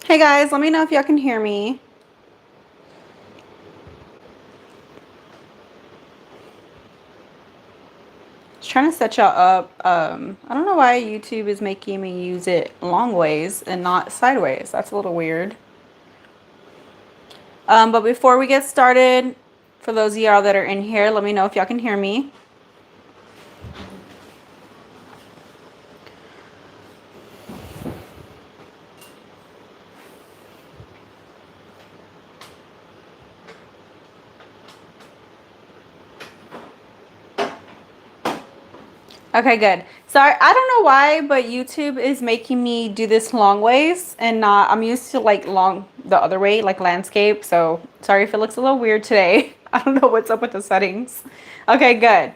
Hey guys, let me know if y'all can hear me. Just trying to set y'all up. I don't know why YouTube is making me use it long ways and not sideways. That's a little weird. But before we get started, for those of y'all that are in here, let me know if y'all can hear me. Okay, good. Sorry, I don't know why, but YouTube is making me do this long ways and not, I'm used to like long the other way, like landscape. So sorry if it looks a little weird today. I don't know what's up with the settings. Okay, good.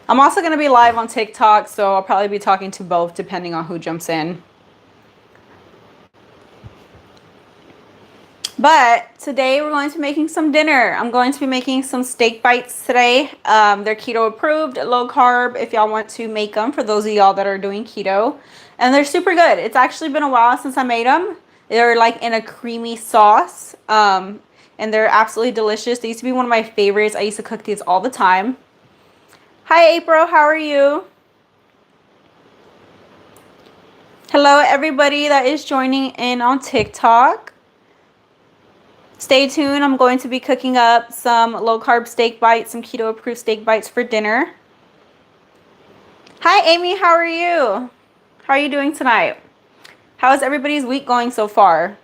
I'm also going to be live on TikTok, so I'll probably be talking to both depending on who jumps in. But today we're going to be making some dinner. I'm going to be making some steak bites today. They're keto approved, low carb if y'all want to make them, for those of y'all that are doing keto. And they're super good. It's actually been a while since I made them. They're like in a creamy sauce. And they're absolutely delicious. They used to be one of my favorites. I used to cook these all the time. Hi April, how are you? Hello everybody that is joining in on TikTok. Stay tuned. I'm going to be cooking up some low carb steak bites, some keto approved steak bites for dinner. Hi Amy, how are you? How are you doing tonight? How is everybody's week going so far?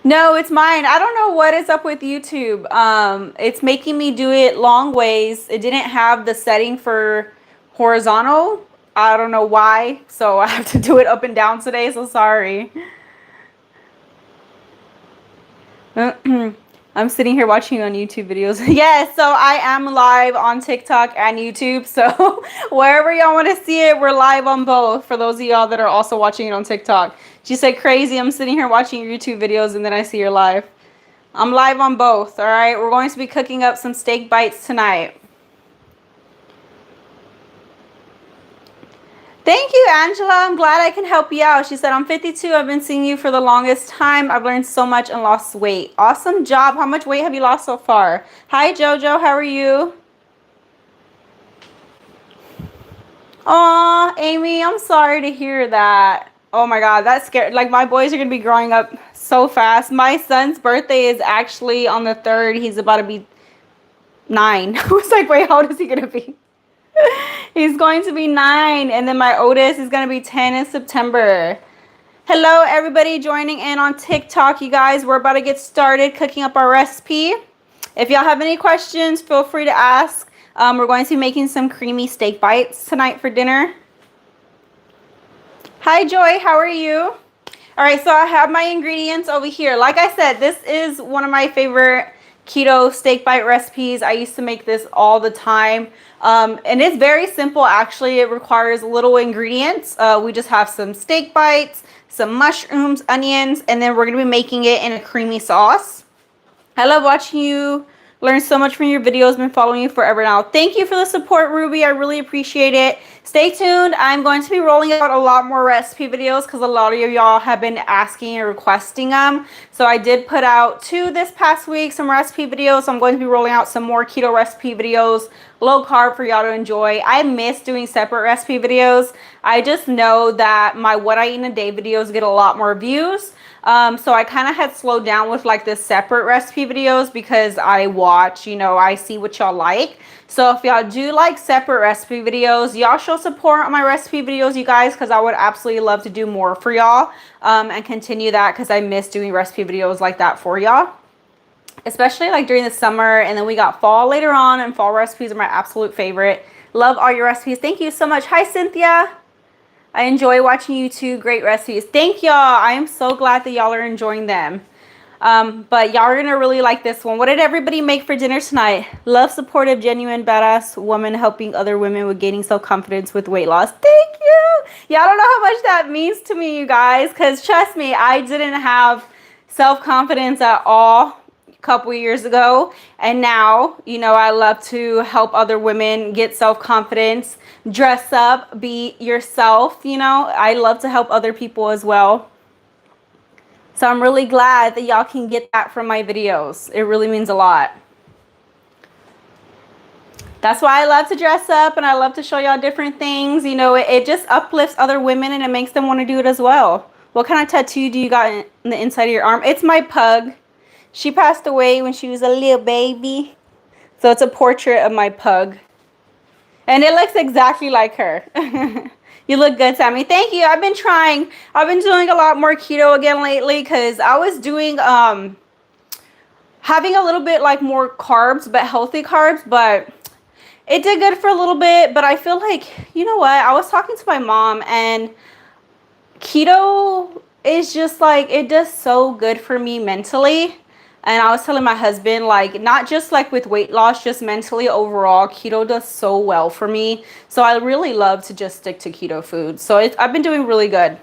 No, it's mine. I don't know what is up with YouTube. It's making me do it long ways. It didn't have the setting for horizontal. I don't know why. So I have to do it up and down today. So sorry. I'm sitting here watching you on YouTube videos. Yes, so I am live on TikTok and YouTube. So wherever y'all want to see it, we're live on both. For those of y'all that are also watching it on TikTok. She said, crazy, I'm sitting here watching your YouTube videos and then I see you're live. I'm live on both, all right? We're going to be cooking up some steak bites tonight. Thank you, Angela. I'm glad I can help you out. She said, I'm 52. I've been seeing you for the longest time. I've learned so much and lost weight. Awesome job. How much weight have you lost so far? Hi, Jojo. How are you? Aw, Amy, I'm sorry to hear that. Oh my God, that's scary. Like, my boys are going to be growing up so fast. My son's birthday is actually on the 3rd. He's about to be 9. I was like, wait, how old is he going to be? He's going to be 9, and then my oldest is going to be 10 in September. Hello, everybody joining in on TikTok, you guys. We're about to get started cooking up our recipe. If y'all have any questions, feel free to ask. We're going to be making some creamy steak bites tonight for dinner. Hi, Joy. How are you? All right, so I have my ingredients over here. Like I said, this is one of my favorite keto steak bite recipes. I used to make this all the time. And it's very simple, actually. It requires little ingredients. We just have some steak bites, some mushrooms, onions, and then we're going to be making it in a creamy sauce. I love watching you. Learn so much from your videos. Been following you forever now. Thank you for the support, Ruby. I really appreciate it. Stay tuned. I'm going to be rolling out a lot more recipe videos because a lot of y'all have been asking and requesting them. So I did put out 2 this past week, some recipe videos. I'm going to be rolling out some more keto recipe videos, low carb, for y'all to enjoy. I miss doing separate recipe videos. I just know that my what I eat in a day videos get a lot more views. So I kind of had slowed down with like the separate recipe videos because I watch, I see what y'all like. So if y'all do like separate recipe videos, y'all show support on my recipe videos, you guys, because I would absolutely love to do more for y'all and continue that because I miss doing recipe videos like that for y'all. Especially like during the summer, and then we got fall later on, and fall recipes are my absolute favorite. Love all your recipes. Thank you so much. Hi, Cynthia. I enjoy watching you too. Great recipes. Thank y'all. I am so glad that y'all are enjoying them. But y'all are going to really like this one. What did everybody make for dinner tonight? Love, supportive, genuine, badass woman helping other women with gaining self-confidence with weight loss. Thank you. Y'all don't know how much that means to me, you guys. Because trust me, I didn't have self-confidence at all couple years ago, and now, you know, I love to help other women get self-confidence, dress up, be yourself. You know, I love to help other people as well. So I'm really glad that y'all can get that from my videos. It really means a lot. That's why I love to dress up and I love to show y'all different things. You know, it just uplifts other women and it makes them want to do it as well. What kind of tattoo do you got in the inside of your arm? It's my pug. She passed away when she was a little baby. So it's a portrait of my pug. And it looks exactly like her. You look good, Sammy. Thank you. I've been trying. I've been doing a lot more keto again lately because I was doing, having a little bit like more carbs, but healthy carbs. But it did good for a little bit. But I feel like, you know what? I was talking to my mom and keto is just like, it does so good for me mentally. And I was telling my husband, like, not just like with weight loss, just mentally overall, keto does so well for me. So I really love to just stick to keto food. So I've been doing really good.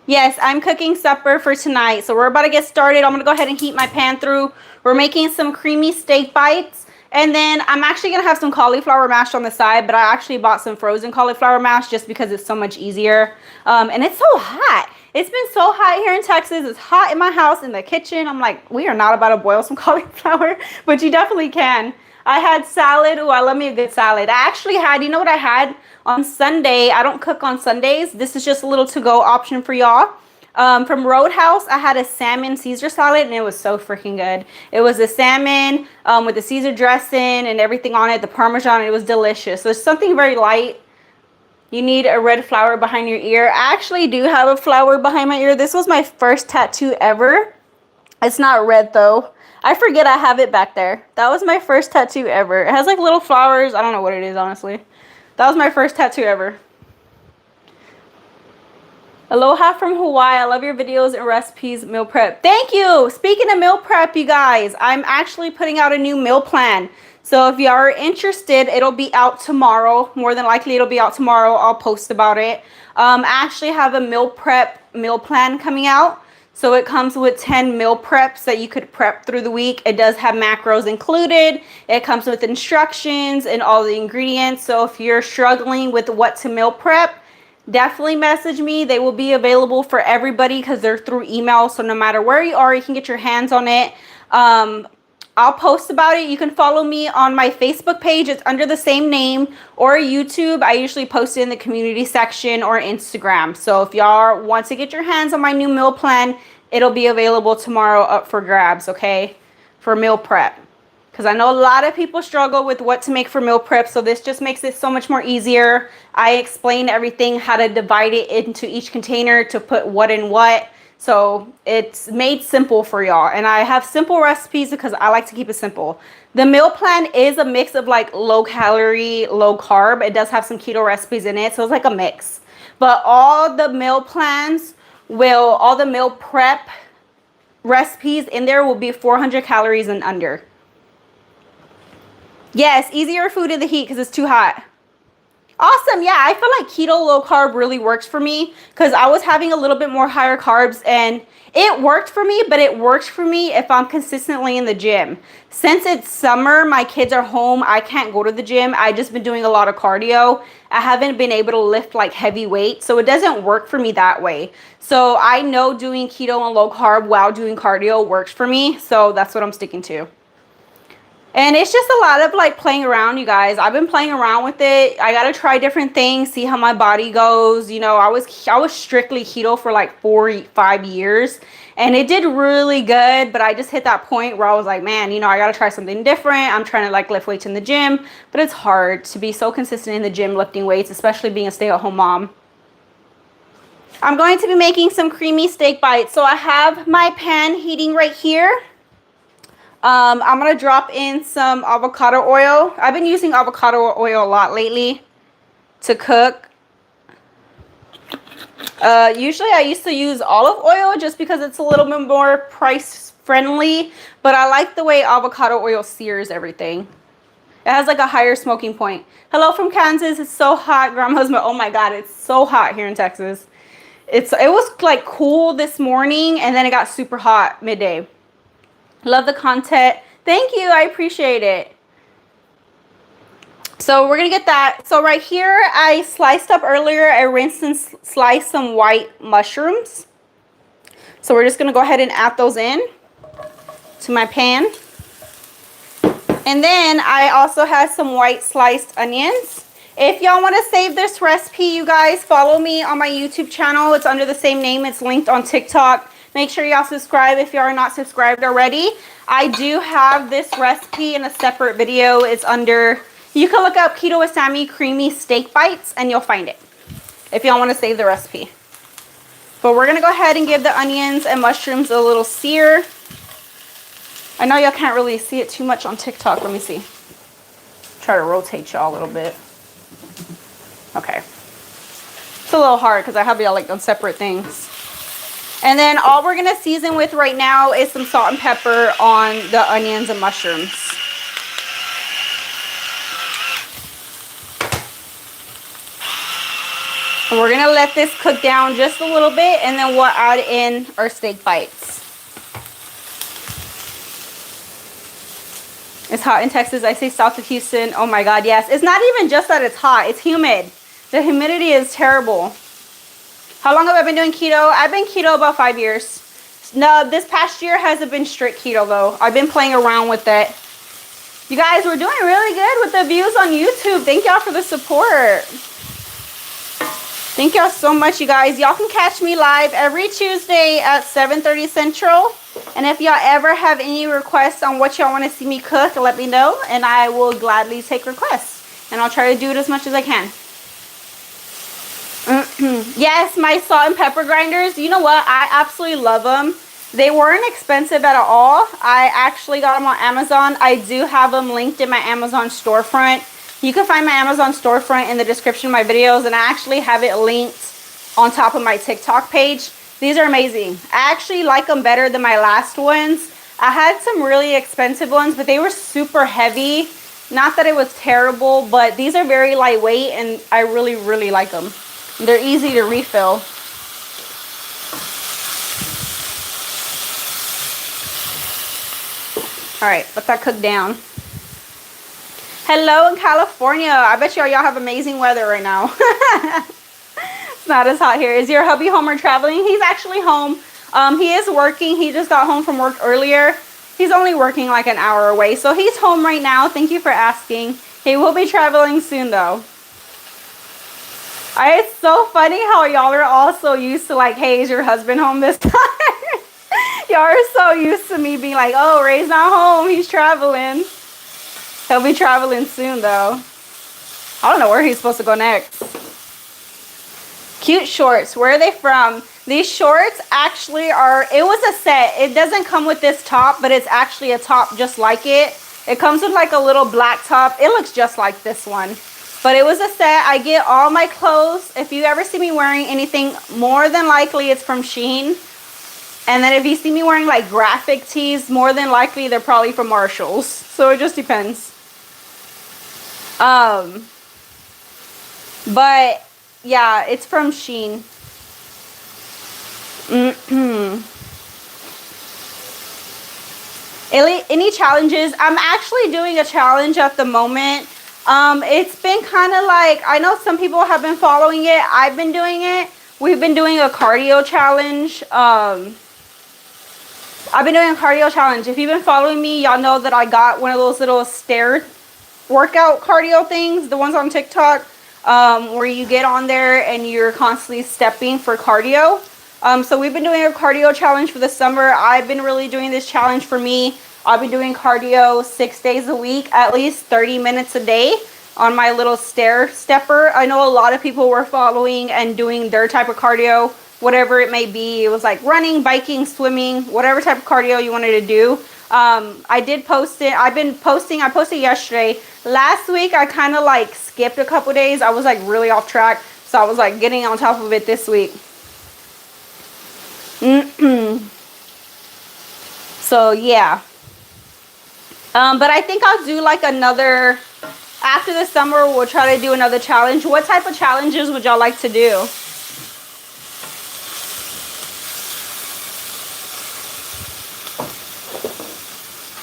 Yes, I'm cooking supper for tonight. So we're about to get started. I'm going to go ahead and heat my pan through. We're making some creamy steak bites. And then I'm actually going to have some cauliflower mash on the side. But I actually bought some frozen cauliflower mash just because it's so much easier. And it's so hot. It's been so hot here in Texas. It's hot in my house, in the kitchen. I'm like, we are not about to boil some cauliflower, but you definitely can. I had salad. Oh, I love me a good salad. I actually had, you know what I had on Sunday? I don't cook on Sundays. This is just a little to-go option for y'all. From Roadhouse, I had a salmon Caesar salad, and it was so freaking good. It was a salmon with the Caesar dressing and everything on it, the Parmesan. It was delicious. So it's something very light. You need a red flower behind your ear. I actually do have a flower behind my ear. This was my first tattoo ever. It's not red though. I forget I have it back there. That was my first tattoo ever. It has like little flowers. I don't know what it is, honestly. That was my first tattoo ever. Aloha from Hawaii. I love your videos and recipes, meal prep. Thank you. Speaking of meal prep, you guys, I'm actually putting out a new meal plan. So if you are interested, it'll be out tomorrow. More than likely, it'll be out tomorrow. I'll post about it. I actually have a meal prep meal plan coming out. So it comes with 10 meal preps that you could prep through the week. It does have macros included. It comes with instructions and all the ingredients. So if you're struggling with what to meal prep, definitely message me. They will be available for everybody because they're through email. So no matter where you are, you can get your hands on it. I'll post about it. You can follow me on my Facebook page. It's under the same name, or YouTube. I usually post it in the community section or Instagram. So if y'all want to get your hands on my new meal plan, it'll be available tomorrow up for grabs, okay? For meal prep. Because I know a lot of people struggle with what to make for meal prep. So this just makes it so much more easier. I explain everything, how to divide it into each container to put what in what. So it's made simple for y'all. And I have simple recipes because I like to keep it simple. The meal plan is a mix of like low calorie, low carb. It does have some keto recipes in it. So it's like a mix. But all the meal plans all the meal prep recipes in there will be 400 calories and under. Yes, easier food in the heat because it's too hot. Awesome. Yeah, I feel like keto low carb really works for me because I was having a little bit more higher carbs and it worked for me, but it works for me if I'm consistently in the gym. Since it's summer, my kids are home. I can't go to the gym. I've just been doing a lot of cardio. I haven't been able to lift like heavy weight, so it doesn't work for me that way. So I know doing keto and low carb while doing cardio works for me, so that's what I'm sticking to. And it's just a lot of like playing around, you guys. I've been playing around with it. I got to try different things, see how my body goes. You know, I was strictly keto for like 4-5 years and it did really good. But I just hit that point where I was like, man, you know, I got to try something different. I'm trying to like lift weights in the gym, but it's hard to be so consistent in the gym lifting weights, especially being a stay-at-home mom. I'm going to be making some creamy steak bites. So I have my pan heating right here. I'm going to drop in some avocado oil. I've been using avocado oil a lot lately to cook. Usually I used to use olive oil just because it's a little bit more price friendly, but I like the way avocado oil sears everything. It has like a higher smoking point. Hello from Kansas. It's so hot, Grandma's. Oh my God, it's so hot here in Texas. It was like cool this morning and then it got super hot midday. Love the content. Thank you. I appreciate it. So we're going to get that. So right here, I sliced up earlier. I rinsed and sliced some white mushrooms. So we're just going to go ahead and add those in to my pan. And then I also have some white sliced onions. If y'all want to save this recipe, you guys, follow me on my YouTube channel. It's under the same name. It's linked on TikTok. Make sure y'all subscribe if y'all are not subscribed already. I do have this recipe in a separate video. It's under, you can look up Keto with Sammy creamy steak bites and you'll find it if y'all want to save the recipe. But we're going to go ahead and give the onions and mushrooms a little sear. I know y'all can't really see it too much on TikTok. Let me see. Try to rotate y'all a little bit. Okay. It's a little hard because I have y'all like on separate things. And then all we're going to season with right now is some salt and pepper on the onions and mushrooms. And we're going to let this cook down just a little bit, and then we'll add in our steak bites. It's hot in Texas. I say south of Houston. Oh my God, yes. It's not even just that it's hot. It's humid. The humidity is terrible. How long have I been doing keto? I've been keto about 5 years. No, this past year hasn't been strict keto though. I've been playing around with it. You guys, we're doing really good with the views on YouTube. Thank y'all for the support. Thank y'all so much, you guys. Y'all can catch me live every Tuesday at 7:30 Central. And if y'all ever have any requests on what y'all want to see me cook, let me know. And I will gladly take requests. And I'll try to do it as much as I can. Yes, my salt and pepper grinders. You know what? I absolutely love them. They weren't expensive at all. I actually got them on Amazon. I do have them linked in my Amazon storefront. You can find my Amazon storefront in the description of my videos, and I actually have it linked on top of my TikTok page. These are amazing. I actually like them better than my last ones. I had some really expensive ones, but they were super heavy. Not that it was terrible, but these are very lightweight, and I really, really like them. They're easy to refill. All right, let that cook down. Hello in California. I bet y'all have amazing weather right now. It's not as hot here. Is your hubby home or traveling? He's actually home. He is working. He just got home from work earlier. He's only working like an hour away. So he's home right now. Thank you for asking. He will be traveling soon though. It's so funny how y'all are all so used to like, hey, is your husband home this time? Y'all are so used to me being like, oh, Ray's not home. He's traveling. He'll be traveling soon, though. I don't know where he's supposed to go next. Cute shorts. Where are they from? These shorts actually are, it was a set. It doesn't come with this top, but it's actually a top just like it. It comes with like a little black top. It looks just like this one. But it was a set. I get all my clothes. If you ever see me wearing anything, more than likely it's from Shein. And then if you see me wearing like graphic tees, more than likely they're probably from Marshalls. So it just depends. But yeah, it's from Shein. Any challenges? I'm actually doing a challenge at the moment. It's been kind of like, I know some people have been following it. I've been doing it. We've been doing a cardio challenge. I've been doing a cardio challenge. If you've been following me, y'all know that I got one of those little stair workout cardio things, the ones on TikTok, where you get on there and you're constantly stepping for cardio. So we've been doing a cardio challenge for the summer. I've been really doing this challenge for me. I've been doing cardio 6 days a week, at least 30 minutes a day on my little stair stepper. I know a lot of people were following and doing their type of cardio, whatever it may be. It was like running, biking, swimming, whatever type of cardio you wanted to do. I did post it. I've been posting. I posted yesterday. Last week, I kind of like skipped a couple days. I was like really off track. So I was like getting on top of it this week. So yeah. But I think I'll do like another, after the summer, we'll try to do another challenge. What type of challenges would y'all like to do?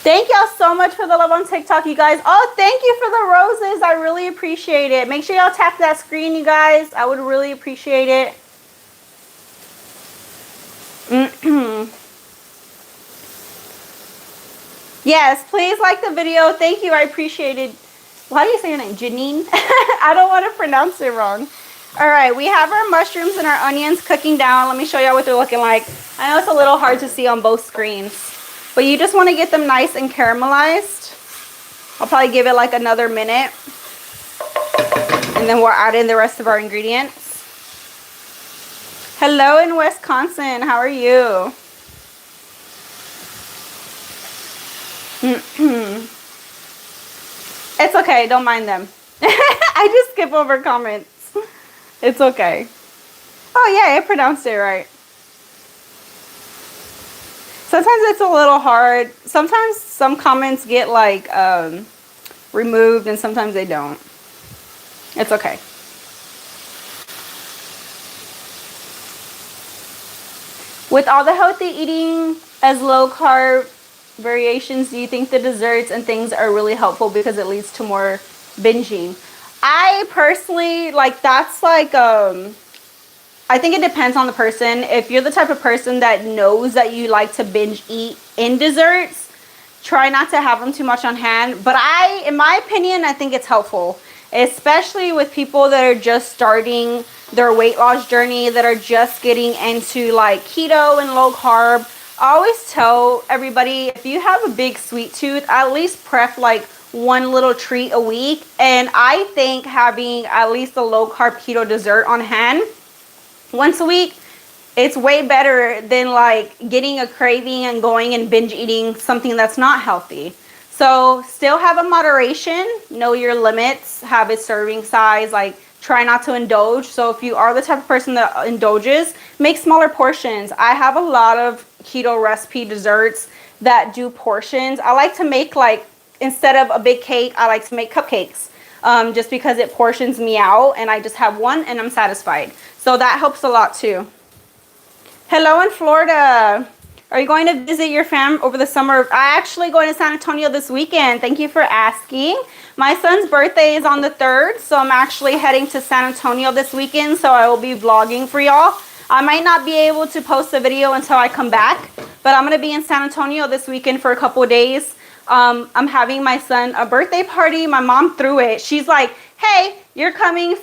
Thank y'all so much for the love on TikTok, you guys. Oh, thank you for the roses. I really appreciate it. Make sure y'all tap that screen, you guys. I would really appreciate it. Yes, please like the video. Thank you. I appreciate it. Why do you say your name? Janine? I don't want to pronounce it wrong. All right, we have our mushrooms and our onions cooking down. Let me show y'all what they're looking like. I know it's a little hard to see on both screens, but you just want to get them nice and caramelized. I'll probably give it like another minute. And then we'll add in the rest of our ingredients. Hello in Wisconsin. How are you? It's okay. Don't mind them. I just skip over comments. It's okay. Oh, yeah. I pronounced it right. Sometimes it's a little hard. Sometimes some comments get like removed and sometimes they don't. It's okay. With all the healthy eating as low carb variations, do you think the desserts and things are really helpful because it leads to more binging? I personally that's like I think it depends on the person. If you're the type of person that knows that you like to binge eat in desserts, try not to have them too much on hand. But in my opinion, I think it's helpful, especially with people that are just starting their weight loss journey, that are just getting into like keto and low carb. I always tell everybody, if you have a big sweet tooth, at least prep like one little treat a week. And I think having at least a low carb keto dessert on hand once a week, it's way better than like getting a craving and going and binge eating something that's not healthy. So still have a moderation, know your limits, have a serving size, like try not to indulge. So if you are the type of person that indulges, make smaller portions. I have a lot of keto recipe desserts that do portions. I like to make like, instead of a big cake, I like to make cupcakes. Just because it portions me out and I just have one and I'm satisfied. So that helps a lot too. Hello in Florida. Are you going to visit your fam over the summer? I'm actually going to San Antonio this weekend. Thank you for asking. My son's birthday is on the 3rd, so I'm actually heading to San Antonio this weekend, so I will be vlogging for y'all. I might not be able to post a video until I come back, but I'm going to be in San Antonio this weekend for a couple of days. I'm having my son a birthday party. My mom threw it. She's like, hey, you're coming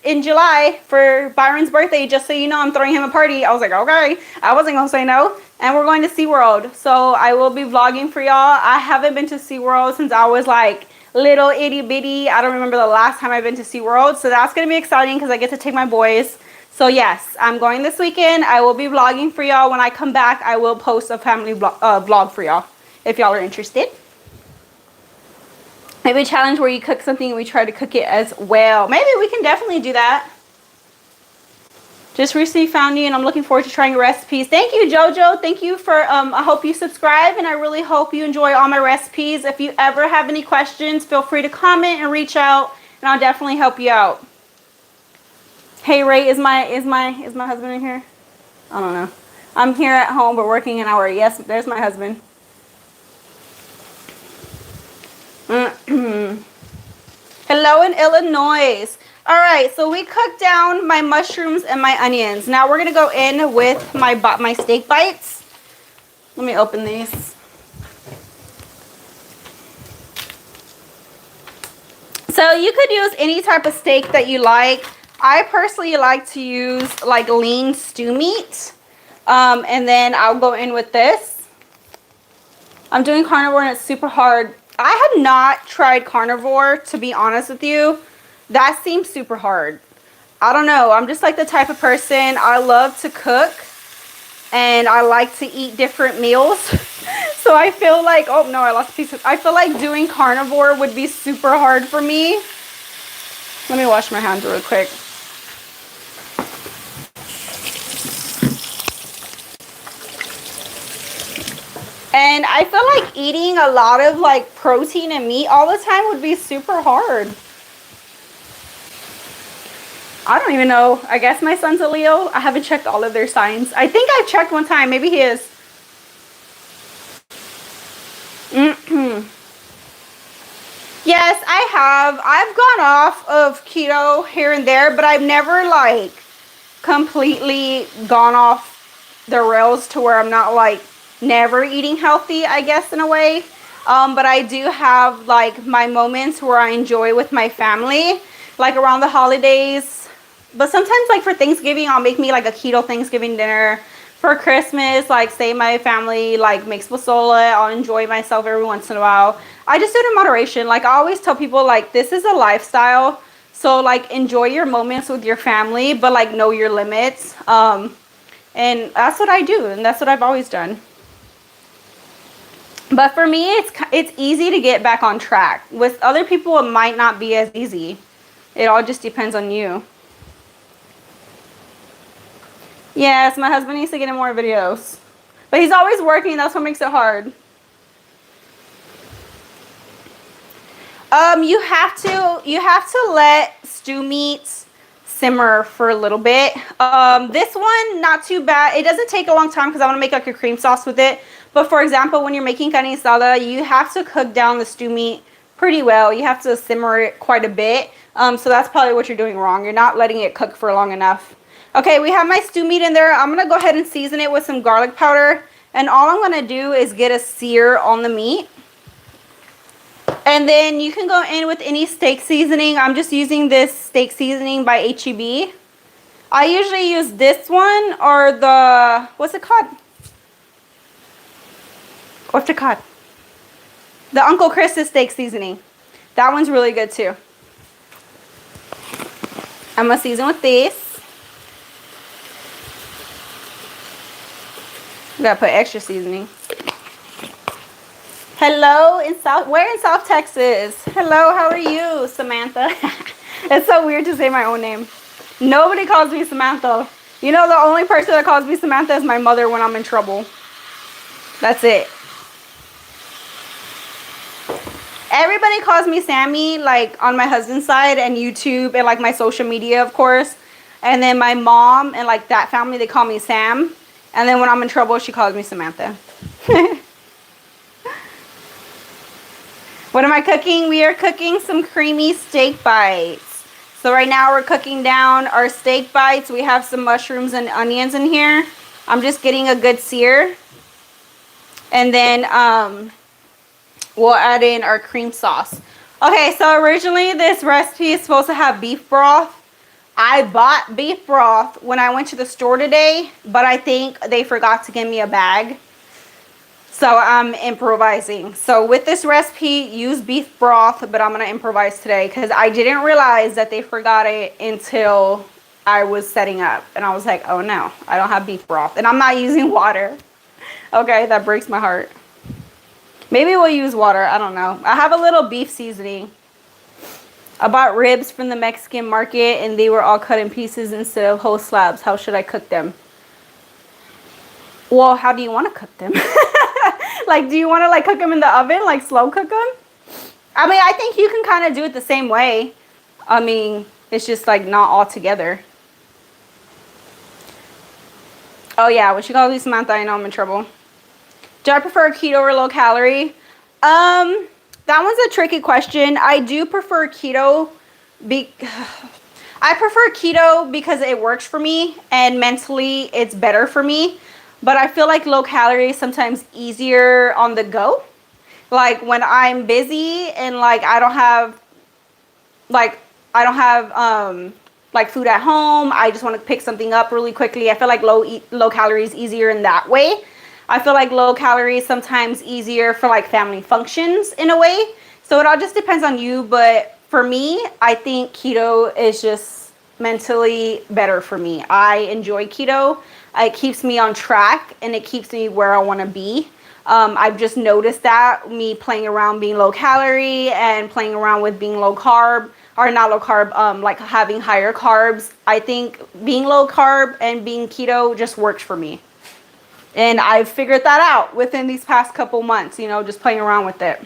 in July for Byron's birthday, just so you know I'm throwing him a party. I was like, okay. I wasn't going to say no. And we're going to SeaWorld. So I will be vlogging for y'all. I haven't been to SeaWorld since I was like little itty bitty. I don't remember the last time I've been to SeaWorld. So that's going to be exciting because I get to take my boys. So yes, I'm going this weekend. I will be vlogging for y'all. When I come back, I will post a family vlog for y'all if y'all are interested. Maybe a challenge where you cook something and we try to cook it as well. Maybe we can definitely do that. Just recently found you and I'm looking forward to trying your recipes. Thank you, Jojo. Thank you for, I hope you subscribe and I really hope you enjoy all my recipes. If you ever have any questions, feel free to comment and reach out and I'll definitely help you out. Hey, Ray, is my husband in here? I don't know. I'm here at home but working an hour. Yes, there's my husband. Hello in Illinois. All right, so we cooked down my mushrooms and my onions. Now we're gonna go in with my steak bites. Let me open these. So you could use any type of steak that you like. I personally like to use like lean stew meat. And then I'll go in with this. I'm doing carnivore and it's super hard. I have not tried carnivore, to be honest with you. That seems super hard. I don't know. I'm just like the type of person, I love to cook and I like to eat different meals. So I feel like, oh no, I lost a piece of, I feel like doing carnivore would be super hard for me. Let me wash my hands real quick. And I feel like eating a lot of like protein and meat all the time would be super hard. I don't even know. I guess my son's a Leo. I haven't checked all of their signs. I think I checked one time. Maybe he is. Yes, I have. I've gone off of keto here and there, but I've never like completely gone off the rails to where I'm not like never eating healthy, I guess, in a way. But I do have like my moments where I enjoy with my family, like around the holidays. But sometimes like for Thanksgiving, I'll make me like a keto Thanksgiving dinner. For Christmas, like say my family like makes pozole, I'll enjoy myself every once in a while. I just do it in moderation. Like I always tell people like this is a lifestyle. So like enjoy your moments with your family, but like know your limits. And that's what I do, and that's what I've always done. But for me, it's easy to get back on track. With other people, it might not be as easy. It all just depends on you. Yes, my husband needs to get in more videos. But he's always working, that's what makes it hard. You have to let stew meats simmer for a little bit. This one, not too bad. It doesn't take a long time because I want to make like a cream sauce with it. But for example, when you're making carne asada, you have to cook down the stew meat pretty well. You have to simmer it quite a bit. So that's probably what you're doing wrong. You're not letting it cook for long enough. Okay, we have my stew meat in there. I'm going to go ahead and season it with some garlic powder. And all I'm going to do is get a sear on the meat. And then you can go in with any steak seasoning. I'm just using this steak seasoning by H-E-B. I usually use this one or the, what's it called? What's it called? The Uncle Chris's steak seasoning. That one's really good too. I'm going to season with this. I'm going to put extra seasoning. Hello in South, where in South Texas? Hello, how are you, Samantha? It's so weird to say my own name. Nobody calls me Samantha. You know, the only person that calls me Samantha is my mother when I'm in trouble. That's it. Everybody calls me Sammy, like on my husband's side and YouTube and like my social media, of course. And then my mom and like that family, they call me Sam. And then when I'm in trouble, she calls me Samantha. What am I cooking? We are cooking some creamy steak bites. So right now we're cooking down our steak bites. We have some mushrooms and onions in here. I'm just getting a good sear. And then we'll add in our cream sauce. Okay, so originally this recipe is supposed to have beef broth. I bought beef broth when I went to the store today, but I think they forgot to give me a bag. So I'm improvising. So with this recipe, use beef broth, but I'm going to improvise today because I didn't realize that they forgot it until I was setting up. And I was like, oh no, I don't have beef broth. And I'm not using water. Okay, that breaks my heart. Maybe we'll use water. I don't know. I have a little beef seasoning. I bought ribs from the Mexican market and they were all cut in pieces instead of whole slabs. How should I cook them? Well, how do you want to cook them? Like, do you want to like cook them in the oven, like slow cook them? I mean, I think you can kind of do it the same way. I mean, it's just like not all together. Oh yeah, when she calls me Samantha, I know I'm in trouble. Do I prefer keto or low calorie? That one's a tricky question. I do prefer keto. I prefer keto because it works for me and mentally it's better for me. But I feel like low calorie is sometimes easier on the go. Like when I'm busy and like I don't have like food at home. I just want to pick something up really quickly. I feel like low calorie is easier in that way. I feel like low calorie is sometimes easier for like family functions in a way. So it all just depends on you. But for me, I think keto is just mentally better for me. I enjoy keto. It keeps me on track and it keeps me where I want to be. I've just noticed that me playing around being low calorie and playing around with being low carb or not low carb, like having higher carbs. I think being low carb and being keto just works for me. And I've figured that out within these past couple months, you know, just playing around with it.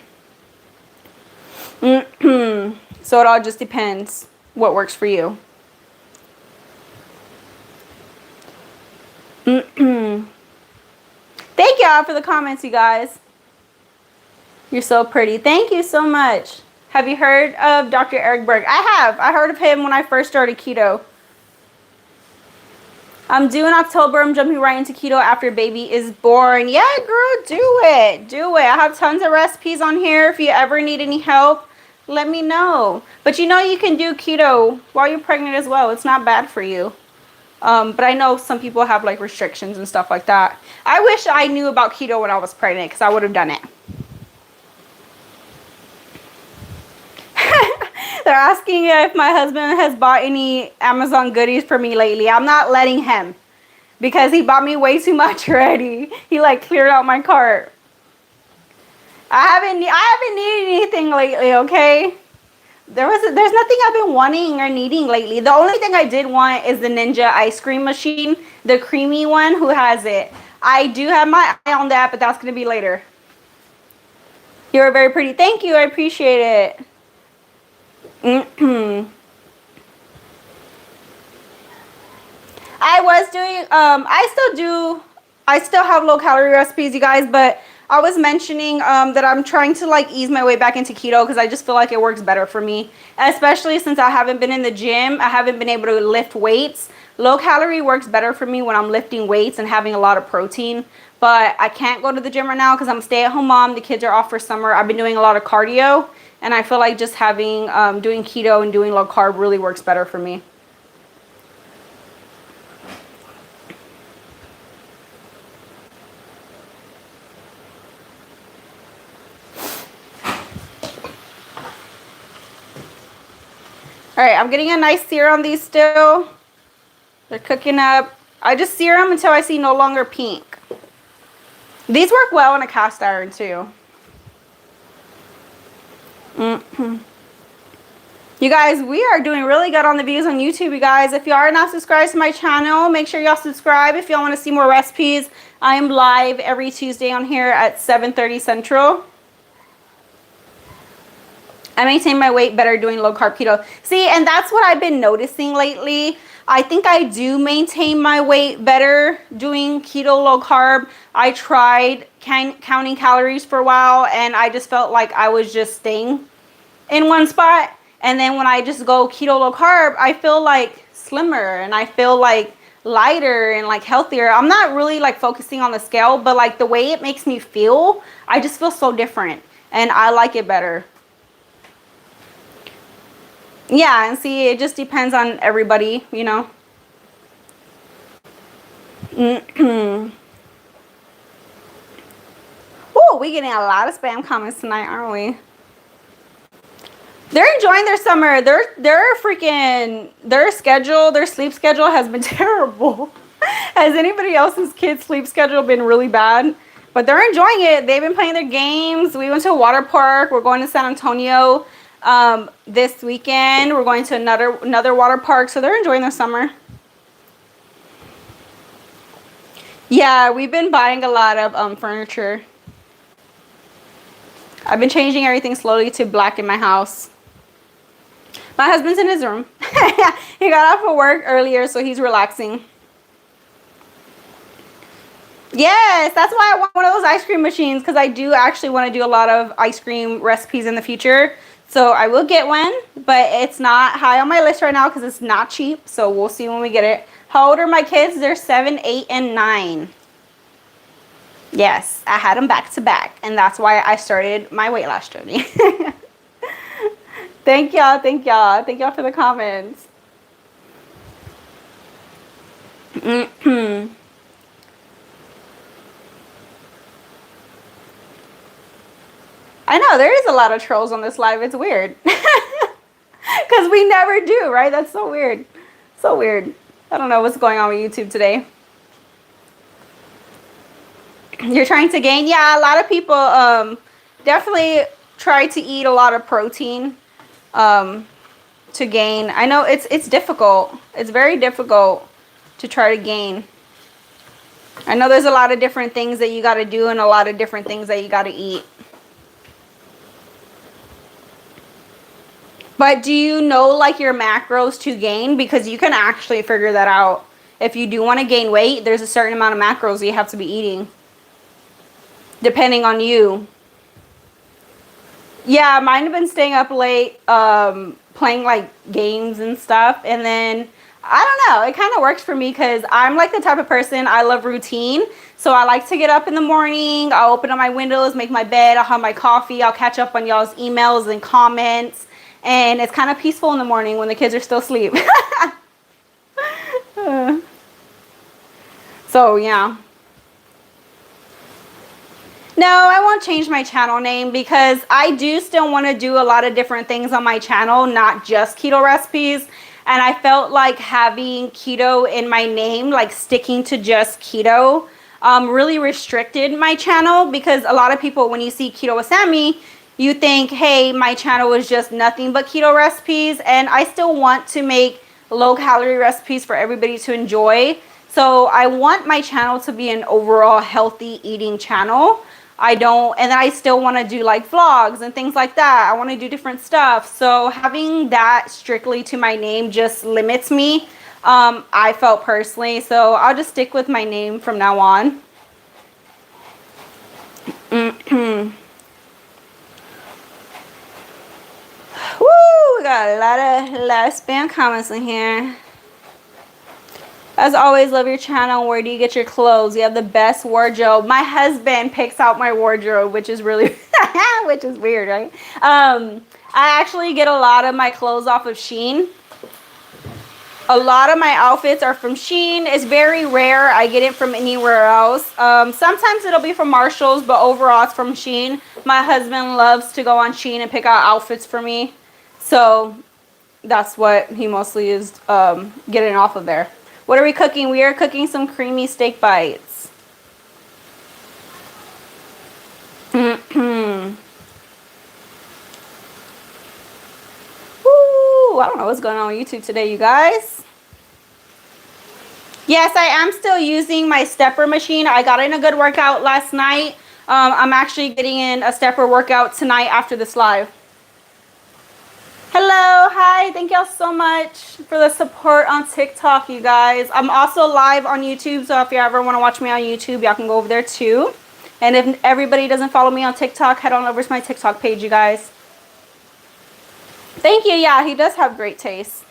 So it all just depends what works for you. Thank y'all for the comments, you guys. You're so pretty. Thank you so much. Have you heard of Dr. Eric Berg? I have. I heard of him when I first started keto. I'm due in October. I'm jumping right into keto after baby is born. Yeah, girl, do it. Do it. I have tons of recipes on here. If you ever need any help, let me know. But you know you can do keto while you're pregnant as well. It's not bad for you. But I know some people have like restrictions and stuff like that. I wish I knew about keto when I was pregnant because I would have done it. They're asking if my husband has bought any Amazon goodies for me lately. I'm not letting him because he bought me way too much already. He like cleared out my cart. I haven't needed anything lately, okay? There's nothing I've been wanting or needing lately. The only thing I did want is the Ninja ice cream machine, the creamy one. Who has it? I do have my eye on that, but that's going to be later. You're very pretty. Thank you. I appreciate it. I was doing, I still have low calorie recipes, you guys, but I was mentioning that I'm trying to like ease my way back into keto because I just feel like it works better for me, especially since I haven't been in the gym. I haven't been able to lift weights. Low calorie works better for me when I'm lifting weights and having a lot of protein, but I can't go to the gym right now because I'm a stay-at-home mom. The kids are off for summer. I've been doing a lot of cardio, and I feel like just having doing keto and doing low carb really works better for me. All right, I'm getting a nice sear on these still. They're cooking up. I just sear them until I see no longer pink. These work well in a cast iron too. You guys, we are doing really good on the views on YouTube, you guys. If you are not subscribed to my channel, make sure y'all subscribe if y'all want to see more recipes. I am live every Tuesday on here at 7:30 Central. I maintain my weight better doing low carb keto. See, and that's what I've been noticing lately. I think I do maintain my weight better doing keto low carb. I tried counting calories for a while, and I just felt like I was just staying in one spot. And then when I just go keto low carb, I feel like slimmer and I feel like lighter and like healthier. I'm not really like focusing on the scale, but like the way it makes me feel, I just feel so different and I like it better. Yeah, and see, it just depends on everybody, you know. Oh, we're getting a lot of spam comments tonight, aren't we? They're enjoying their summer. Their sleep schedule has been terrible. Has anybody else's kids' sleep schedule been really bad? But they're enjoying it. They've been playing their games. We went to a water park. We're going to San Antonio this weekend. We're going to another water park. So they're enjoying their summer. Yeah, we've been buying a lot of furniture. I've been changing everything slowly to black in my house. My husband's in his room. He got off of work earlier, so he's relaxing. Yes, that's why I want one of those ice cream machines, because I do actually want to do a lot of ice cream recipes in the future. So I will get one, but it's not high on my list right now because it's not cheap. So we'll see when we get it. How old are my kids? They're 7, 8, and 9. Yes, I had them back to back, and that's why I started my weight loss journey. Thank y'all, thank y'all. Thank y'all for the comments. I know, there is a lot of trolls on this live. It's weird. Because we never do, right? That's so weird. So weird. I don't know what's going on with YouTube today. You're trying to gain? Yeah, a lot of people definitely try to eat a lot of protein to gain. I know it's difficult. It's very difficult to try to gain. I know there's a lot of different things that you got to do and a lot of different things that you got to eat. But do you know like your macros to gain? Because you can actually figure that out. If you do want to gain weight, there's a certain amount of macros you have to be eating. Depending on you. Yeah, mine have been staying up late, playing like games and stuff. And then I don't know, it kind of works for me because I'm like the type of person, I love routine. So I like to get up in the morning, I'll open up my windows, make my bed, I'll have my coffee, I'll catch up on y'all's emails and comments. And it's kind of peaceful in the morning when the kids are still asleep. So yeah. No, I won't change my channel name because I do still want to do a lot of different things on my channel, not just keto recipes. And I felt like having keto in my name, like sticking to just keto, really restricted my channel because a lot of people, when you see Keto with Sammy, you think, hey, my channel is just nothing but keto recipes. And I still want to make low calorie recipes for everybody to enjoy. So I want my channel to be an overall healthy eating channel. And then I still want to do like vlogs and things like that. I want to do different stuff. So having that strictly to my name just limits me, I felt personally. So I'll just stick with my name from now on. Woo, we got a lot of spam comments in here. As always, love your channel. Where do you get your clothes? You have the best wardrobe. My husband picks out my wardrobe, which is really, which is weird, right? I actually get a lot of my clothes off of Shein. A lot of my outfits are from Shein. It's very rare I get it from anywhere else. Sometimes it'll be from Marshalls, but overall it's from Shein. My husband loves to go on Shein and pick out outfits for me. So that's what he mostly is getting off of there. What are we cooking? We are cooking some creamy steak bites. Woo, I don't know what's going on with YouTube today, you guys. Yes, I am still using my stepper machine. I got in a good workout last night. I'm actually getting in a stepper workout tonight after this live. Hello, hi, thank y'all so much for the support on TikTok, you guys. I'm also live on YouTube, so if you ever want to watch me on YouTube, y'all can go over there too. And if everybody doesn't follow me on TikTok, head on over to my TikTok page, you guys. Thank you, yeah, he does have great taste.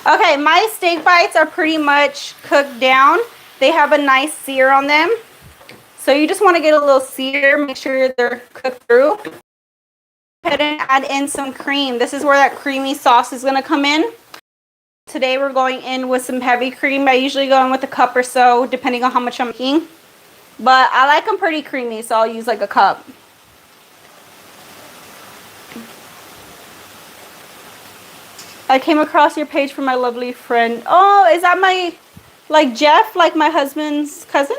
Okay, my steak bites are pretty much cooked down. They have a nice sear on them. So you just want to get a little sear, make sure they're cooked through. Go ahead and add in some cream. This is where that creamy sauce is going to come in. Today we're going in with some heavy cream. I usually go in with a cup or so, depending on how much I'm making. But I like them pretty creamy, so I'll use like a cup. I came across your page from my lovely friend. Oh, is that my, like Jeff, like my husband's cousin?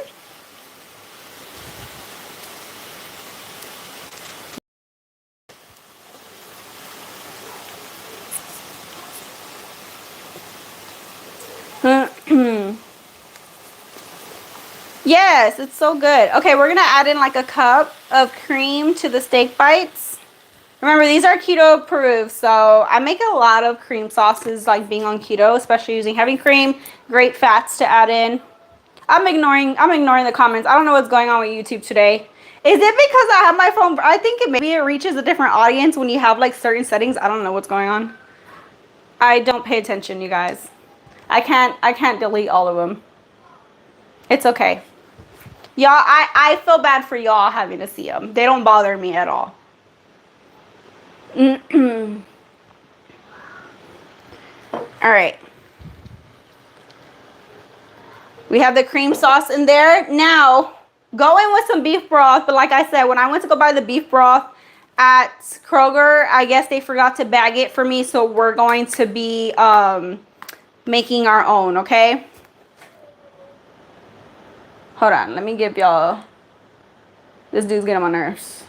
Yes, it's so good. Okay, we're gonna add in like a cup of cream to the steak bites. Remember, these are keto approved, so I make a lot of cream sauces like being on keto, especially using heavy cream, great fats to add in. I'm ignoring the comments. I don't know what's going on with YouTube today. Is it because I have my phone? I think maybe it reaches a different audience when you have like certain settings. I don't know what's going on. I don't pay attention, you guys. I can't delete all of them. It's okay. Y'all, I feel bad for y'all having to see them. They don't bother me at all. All right. We have the cream sauce in there. Now, go in with some beef broth. But like I said, when I went to go buy the beef broth at Kroger, I guess they forgot to bag it for me. So we're going to be making our own, okay? Hold on, let me give y'all. This dude's getting on my nerves.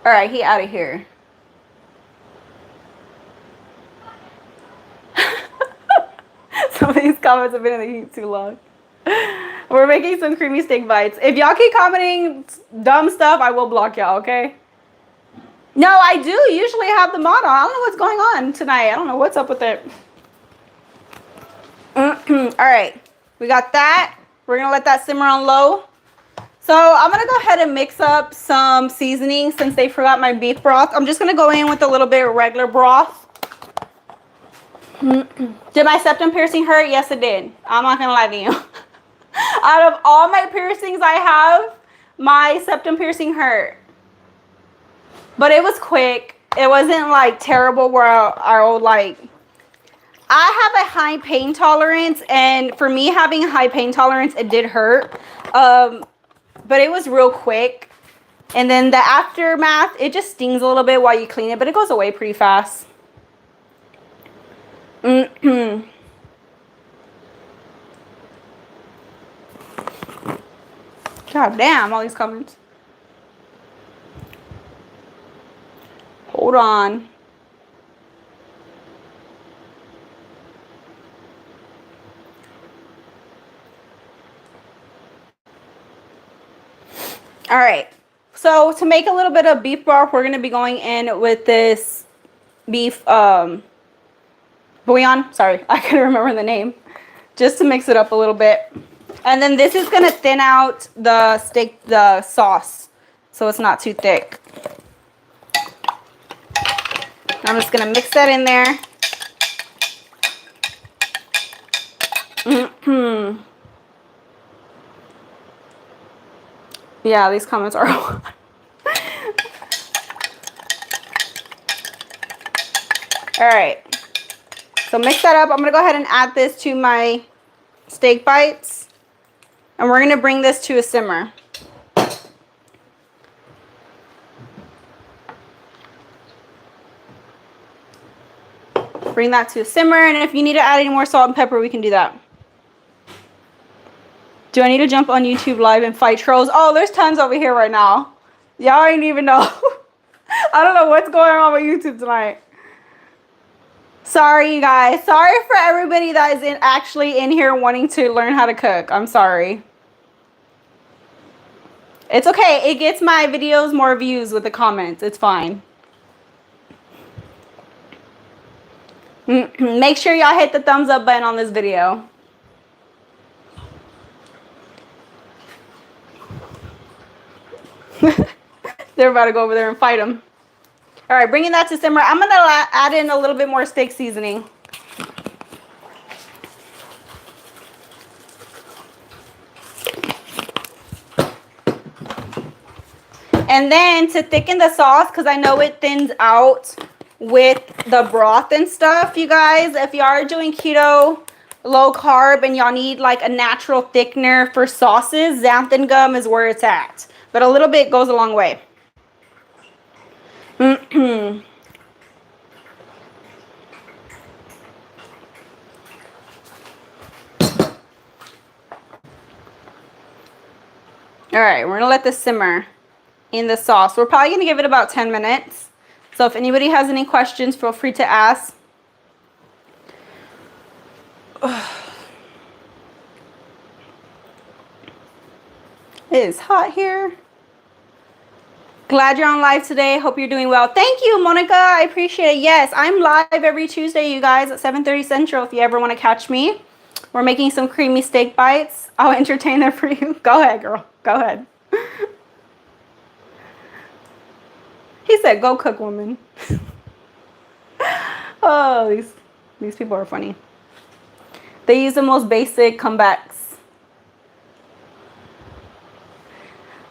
All right, he out of here. Some of these comments have been in the heat too long. We're making some creamy steak bites. If y'all keep commenting dumb stuff, I will block y'all, okay? No, I do usually have them on. I don't know what's going on tonight. I don't know what's up with it. All right, we got that. We're gonna let that simmer on low. So I'm gonna go ahead and mix up some seasoning since they forgot my beef broth. I'm just gonna go in with a little bit of regular broth. Did my septum piercing hurt? Yes, it did. I'm not gonna lie to you. Out of all my piercings I have, my septum piercing hurt. But it was quick. It wasn't like terrible where I would like, I have a high pain tolerance, and for me having a high pain tolerance, it did hurt. But it was real quick. And then the aftermath, it just stings a little bit while you clean it, but it goes away pretty fast. God damn, all these comments. Hold on. All right. So to make a little bit of beef broth, we're going to be going in with this beef bouillon. Sorry, I couldn't remember the name. Just to mix it up a little bit. And then this is going to thin out the sauce so it's not too thick. I'm just going to mix that in there. Yeah, these comments are all right. So mix that up. I'm going to go ahead and add this to my steak bites. And we're going to bring this to a simmer. Bring that to a simmer. And if you need to add any more salt and pepper, we can do that. Do I need to jump on YouTube live and fight trolls? Oh, there's tons over here right now. Y'all ain't even know. I don't know what's going on with YouTube tonight. Sorry, you guys. Sorry for everybody that is actually in here wanting to learn how to cook. I'm sorry. It's okay. It gets my videos more views with the comments. It's fine. Make sure y'all hit the thumbs up button on this video. They're about to go over there and fight them. All right, bringing that to simmer. I'm going to add in a little bit more steak seasoning. And then to thicken the sauce, because I know it thins out with the broth and stuff, you guys, if you are doing keto, low carb, and y'all need like a natural thickener for sauces, xanthan gum is where it's at. But a little bit goes a long way. All right, we're gonna let this simmer in the sauce. We're probably gonna give it about 10 minutes. So if anybody has any questions, feel free to ask. It is hot here. Glad you're on live today. Hope you're doing well. Thank you, Monica. I appreciate it. Yes, I'm live every Tuesday, you guys, at 7:30 Central if you ever want to catch me. We're making some creamy steak bites. I'll entertain them for you. Go ahead, girl. Go ahead. He said, go cook, woman. Oh, these people are funny. They use the most basic comebacks.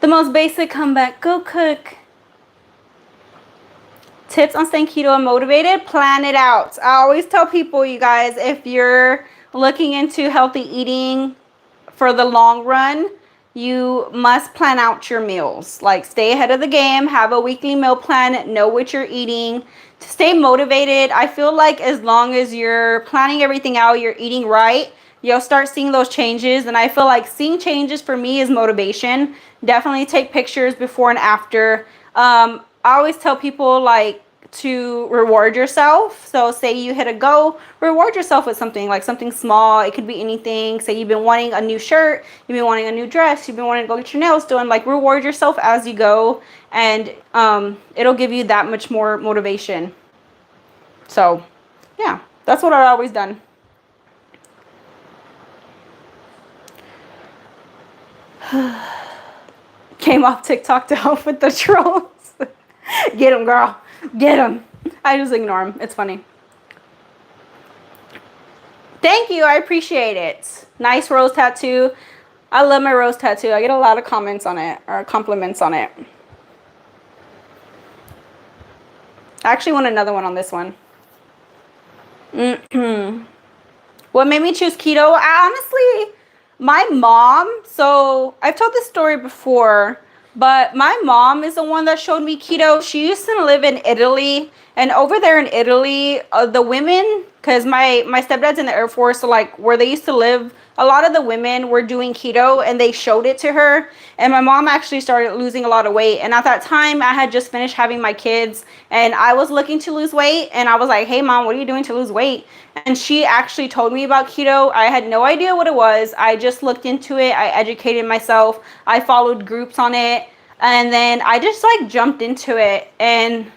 The most basic comeback. Go cook. Tips on staying keto and motivated. Plan it out. I always tell people, you guys, if you're looking into healthy eating for the long run, you must plan out your meals. Like, stay ahead of the game. Have a weekly meal plan. Know what you're eating. To stay motivated, I feel like as long as you're planning everything out, you're eating right, you'll start seeing those changes. And I feel like seeing changes for me is motivation. Definitely take pictures before and after. I always tell people, like, to reward yourself. So say you hit a go, reward yourself with something, like something small. It could be anything. Say you've been wanting a new shirt, you've been wanting a new dress, you've been wanting to go get your nails done. Like, reward yourself as you go, and it'll give you that much more motivation. So yeah, that's what I've always done. Came off TikTok to help with the trolls. Get him, girl. Get him. I just ignore him. It's funny. Thank you. I appreciate it. Nice rose tattoo. I love my rose tattoo. I get a lot of comments on it, or compliments on it. I actually want another one on this one. What made me choose keto? Honestly, my mom, so I've told this story before, but my mom is the one that showed me keto. She used to live in Italy, and over there in Italy, the women, because my stepdad's in the Air Force, so like where they used to live, a lot of the women were doing keto, and they showed it to her. And my mom actually started losing a lot of weight. And at that time, I had just finished having my kids, and I was looking to lose weight. And I was like, hey, Mom, what are you doing to lose weight? And she actually told me about keto. I had no idea what it was. I just looked into it. I educated myself. I followed groups on it. And then I just like jumped into it, and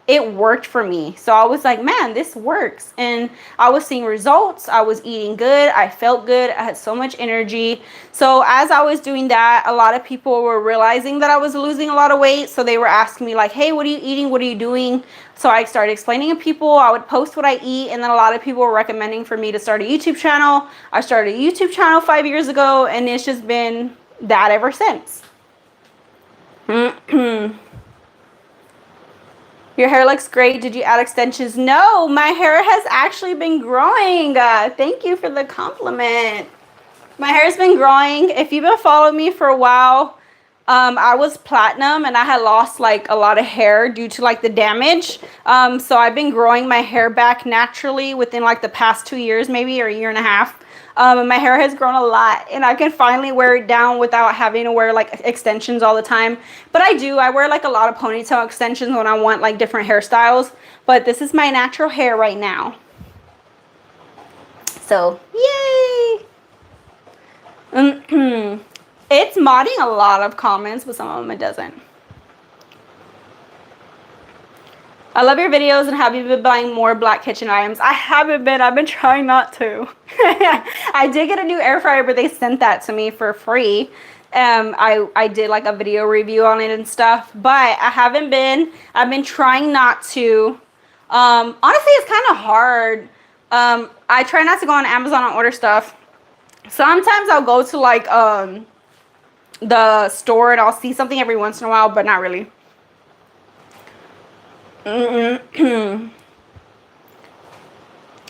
it worked for me. So I was like, man, this works. And I was seeing results. I was eating good. I felt good. I had so much energy. So as I was doing that, a lot of people were realizing that I was losing a lot of weight. So they were asking me like, hey, what are you eating? What are you doing? So I started explaining to people. I would post what I eat. And then a lot of people were recommending for me to start a YouTube channel. I started a YouTube channel 5 years ago, and it's just been that ever since. Your hair looks great. Did you add extensions? No, my hair has actually been growing. Thank you for the compliment. My hair's been growing. If you've been following me for a while, I was platinum, and I had lost like a lot of hair due to like the damage. So I've been growing my hair back naturally within like the past 2 years, maybe, or a year and a half. And my hair has grown a lot, and I can finally wear it down without having to wear like extensions all the time. But I wear like a lot of ponytail extensions when I want like different hairstyles. But this is my natural hair right now. So, yay! It's modding a lot of comments, but some of them it doesn't. I love your videos, and have you been buying more black kitchen items? I haven't been. I've been trying not to. I did get a new air fryer, but they sent that to me for free. I did like a video review on it and stuff, but I haven't been. I've been trying not to. Honestly, it's kind of hard. I try not to go on Amazon and order stuff. Sometimes I'll go to like the store, and I'll see something every once in a while, but not really.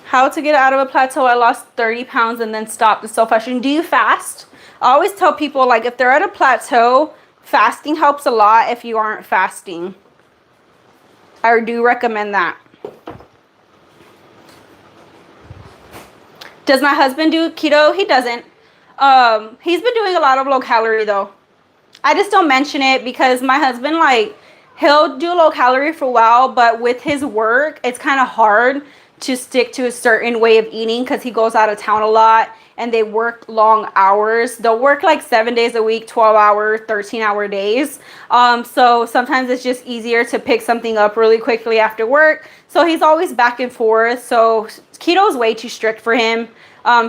How to get out of a plateau? I lost 30 pounds and then stopped. It's so frustrating. Do you fast? I always tell people, like, if they're at a plateau, fasting helps a lot if you aren't fasting. I do recommend that. Does my husband do keto? He doesn't. He's been doing a lot of low calorie though. I just don't mention it because my husband, like, he'll do low calorie for a while, but with his work, it's kind of hard to stick to a certain way of eating because he goes out of town a lot, and they work long hours. They'll work like 7 days a week, 12-hour, 13-hour days. So sometimes it's just easier to pick something up really quickly after work. So he's always back and forth. So keto is way too strict for him,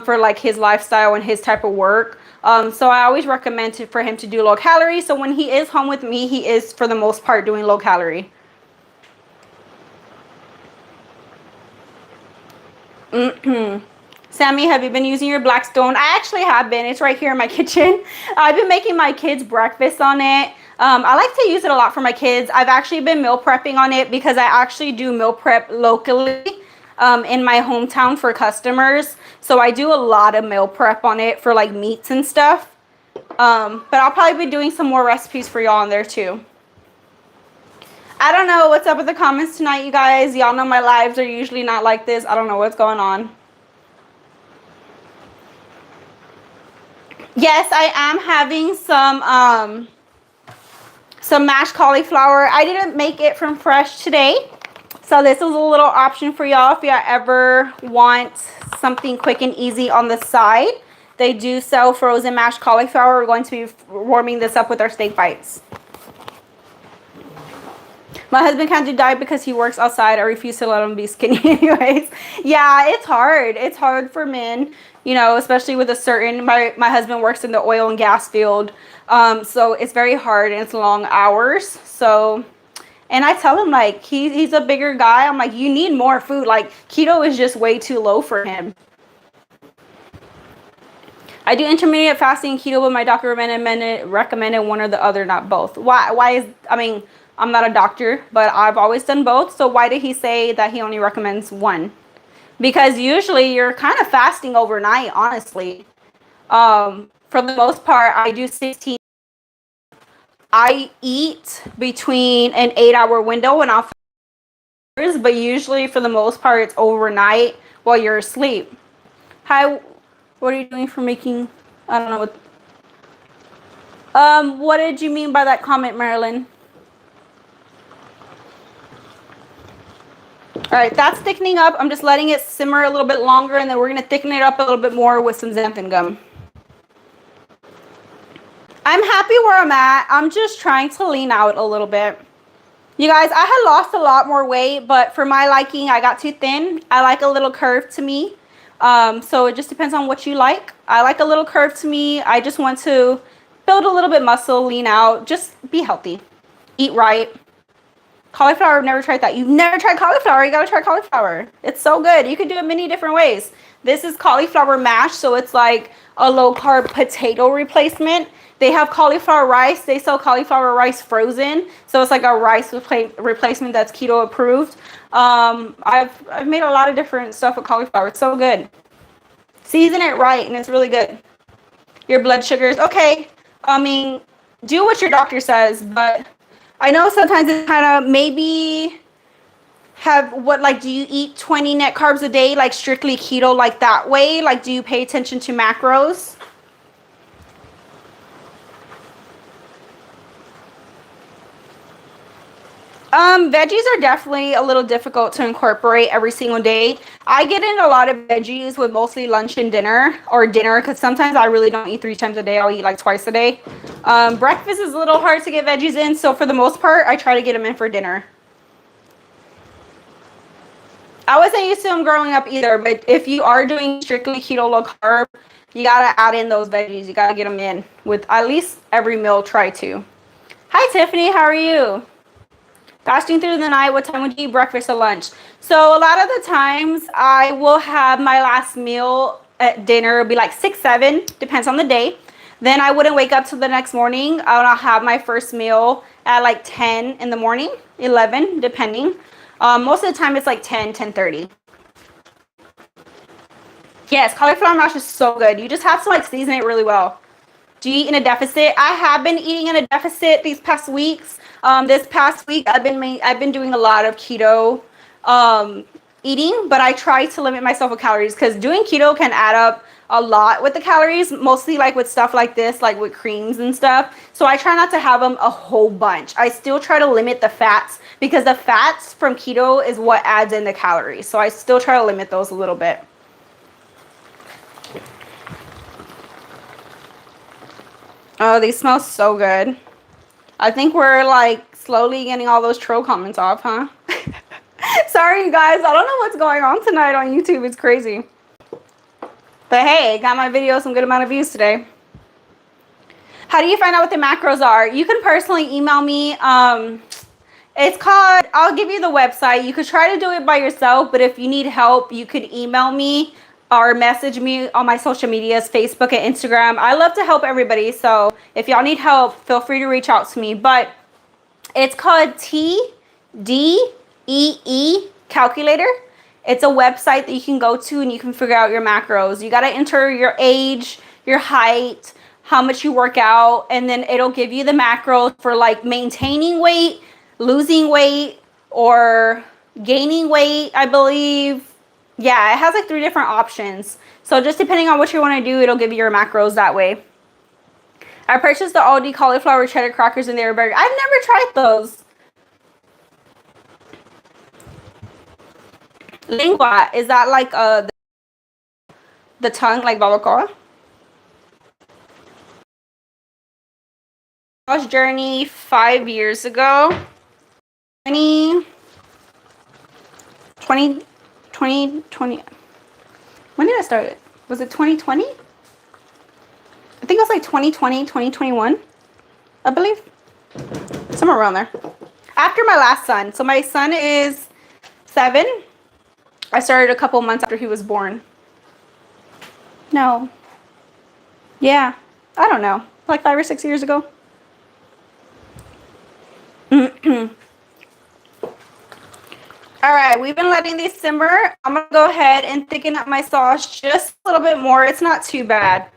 for like his lifestyle and his type of work. So I always recommend for him to do low calorie. So when he is home with me, he is for the most part doing low calorie. Sammy, have you been using your Blackstone? I actually have been. It's right here in my kitchen. I've been making my kids breakfast on it. I like to use it a lot for my kids. I've actually been meal prepping on it because I actually do meal prep locally in my hometown for customers. So I do a lot of meal prep on it for like meats and stuff. But I'll probably be doing some more recipes for y'all on there too. I don't know what's up with the comments tonight, you guys. Y'all know my lives are usually not like this. I don't know what's going on. Yes, I am having some mashed cauliflower. I didn't make it from fresh today. So this is a little option for y'all if y'all ever want something quick and easy on the side. They do sell frozen mashed cauliflower. We're going to be warming this up with our steak bites. My husband can't do diet because he works outside. I refuse to let him be skinny anyways. Yeah, it's hard. It's hard for men you know, especially with a certain, my husband works in the oil and gas field. So it's very hard and it's long hours. So, and I tell him, like, he's a bigger guy. I'm like, you need more food. Like, keto is just way too low for him. I do intermediate fasting and keto, but my doctor recommended one or the other, not both. Why is, I mean, I'm not a doctor, but I've always done both. So why did he say that he only recommends one? Because usually you're kind of fasting overnight, honestly. For the most part, I do 16. I eat between an 8-hour window and I'll, but usually for the most part, it's overnight while you're asleep. Hi, what are you doing for making, I don't know what did you mean by that comment, Marilyn? All right, that's thickening up. I'm just letting it simmer a little bit longer, and then we're going to thicken it up a little bit more with some xanthan gum. I'm happy where I'm at. I'm just trying to lean out a little bit. You guys, I had lost a lot more weight, but for my liking, I got too thin. I like a little curve to me. So it just depends on what you like. I like a little curve to me. I just want to build a little bit muscle, lean out, just be healthy. Eat right. Cauliflower, I've never tried that. You've never tried cauliflower? You gotta try cauliflower. It's so good. You can do it many different ways. This is cauliflower mash, so it's like a low-carb potato replacement. They have cauliflower rice. They sell cauliflower rice frozen, so it's like a rice replacement that's keto approved. I've made a lot of different stuff with cauliflower. It's so good. Season it right, and it's really good. Your blood sugars, okay. I mean, do what your doctor says, but I know sometimes it's kind of maybe have what, like, do you eat 20 net carbs a day, like strictly keto, like that way? Like, do you pay attention to macros? Veggies are definitely a little difficult to incorporate every single day. I get in a lot of veggies with mostly lunch and dinner, or dinner, because sometimes I really don't eat 3 times a day. I'll eat like twice a day. Breakfast is a little hard to get veggies in, so for the most part, I try to get them in for dinner. I wasn't used to them growing up either, but if you are doing strictly keto low carb, you gotta add in those veggies. You gotta get them in with at least every meal. Try to. Hi Tiffany, how are you? Fasting through the night, what time would you eat breakfast or lunch? So a lot of the times I will have my last meal at dinner. It'll be like 6, 7, depends on the day. Then I wouldn't wake up till the next morning. I'll have my first meal at like 10 in the morning, 11, depending. Most of the time it's like 10, 10:30. Yes, cauliflower mash is so good. You just have to like season it really well. Do you eat in a deficit? I have been eating in a deficit these past weeks. This past week, I've been doing a lot of keto eating, but I try to limit myself with calories because doing keto can add up a lot with the calories, mostly like with stuff like this, like with creams and stuff. So I try not to have them a whole bunch. I still try to limit the fats because the fats from keto is what adds in the calories. So I still try to limit those a little bit. Oh, these smell so good. I think we're like slowly getting all those troll comments off, huh? Sorry, you guys. I don't know what's going on tonight on YouTube. It's crazy. But hey, got my video some good amount of views today. How do you find out what the macros are? You can personally email me. It's called, I'll give you the website. You could try to do it by yourself, but if you need help, you could email me or message me on my social medias, Facebook and Instagram. I love to help everybody. So if y'all need help, feel free to reach out to me. But it's called TDEE Calculator. It's a website that you can go to and you can figure out your macros. You got to enter your age, your height, how much you work out, and then it'll give you the macros for like maintaining weight, losing weight, or gaining weight, I believe. Yeah, it has like 3 different options. So just depending on what you want to do, it'll give you your macros that way. I purchased the Aldi cauliflower cheddar crackers and they were very good. I've never tried those. Lingua, is that like the tongue, like barbacoa? Journey 5 years ago. 2020. When did I start it? Was it 2020? I think it was like 2020, 2021, I believe. Somewhere around there. After my last son. So my son is 7. I started a couple months after he was born. No. Yeah. I don't know. Like 5 or 6 years ago. All right, we've been letting these simmer. I'm going to go ahead and thicken up my sauce just a little bit more. It's not too bad.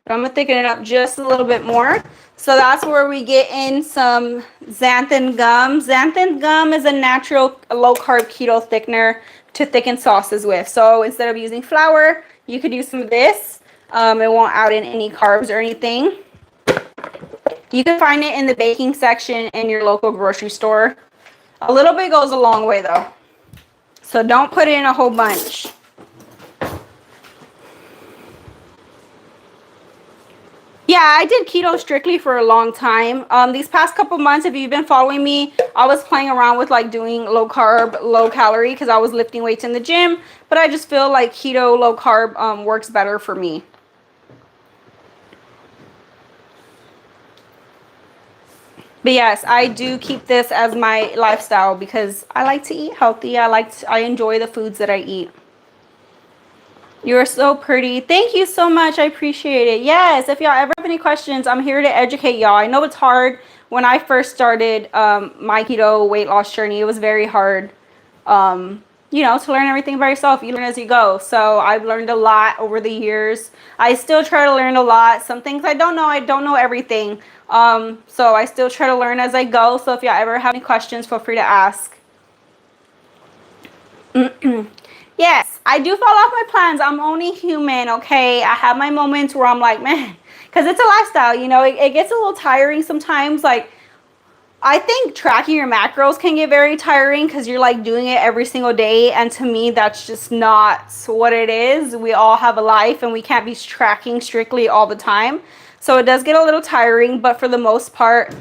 But I'm going to thicken it up just a little bit more. So that's where we get in some xanthan gum. Xanthan gum is a natural low-carb keto thickener to thicken sauces with. So instead of using flour, you could use some of this. It won't add in any carbs or anything. You can find it in the baking section in your local grocery store. A little bit goes a long way though. So don't put it in a whole bunch. Yeah, I did keto strictly for a long time. These past couple months, if you've been following me, I was playing around with like doing low carb, low calorie because I was lifting weights in the gym. But I just feel like keto, low carb works better for me. But yes, I do keep this as my lifestyle because I like to eat healthy. I enjoy the foods that I eat. You're so pretty. Thank you so much. I appreciate it. Yes, if y'all ever have any questions, I'm here to educate y'all. I know it's hard. When I first started my keto weight loss journey, it was very hard, you know, to learn everything by yourself. You learn as you go. So I've learned a lot over the years. I still try to learn a lot. Some things I don't know everything. So I still try to learn as I go. So if y'all ever have any questions, feel free to ask. Yes, I do fall off my plans. I'm only human, okay? I have my moments where I'm like, man, because it's a lifestyle, you know, it gets a little tiring sometimes. Like, I think tracking your macros can get very tiring because you're like doing it every single day. And to me, that's just not what it is. We all have a life and we can't be tracking strictly all the time. So it does get a little tiring, but for the most part,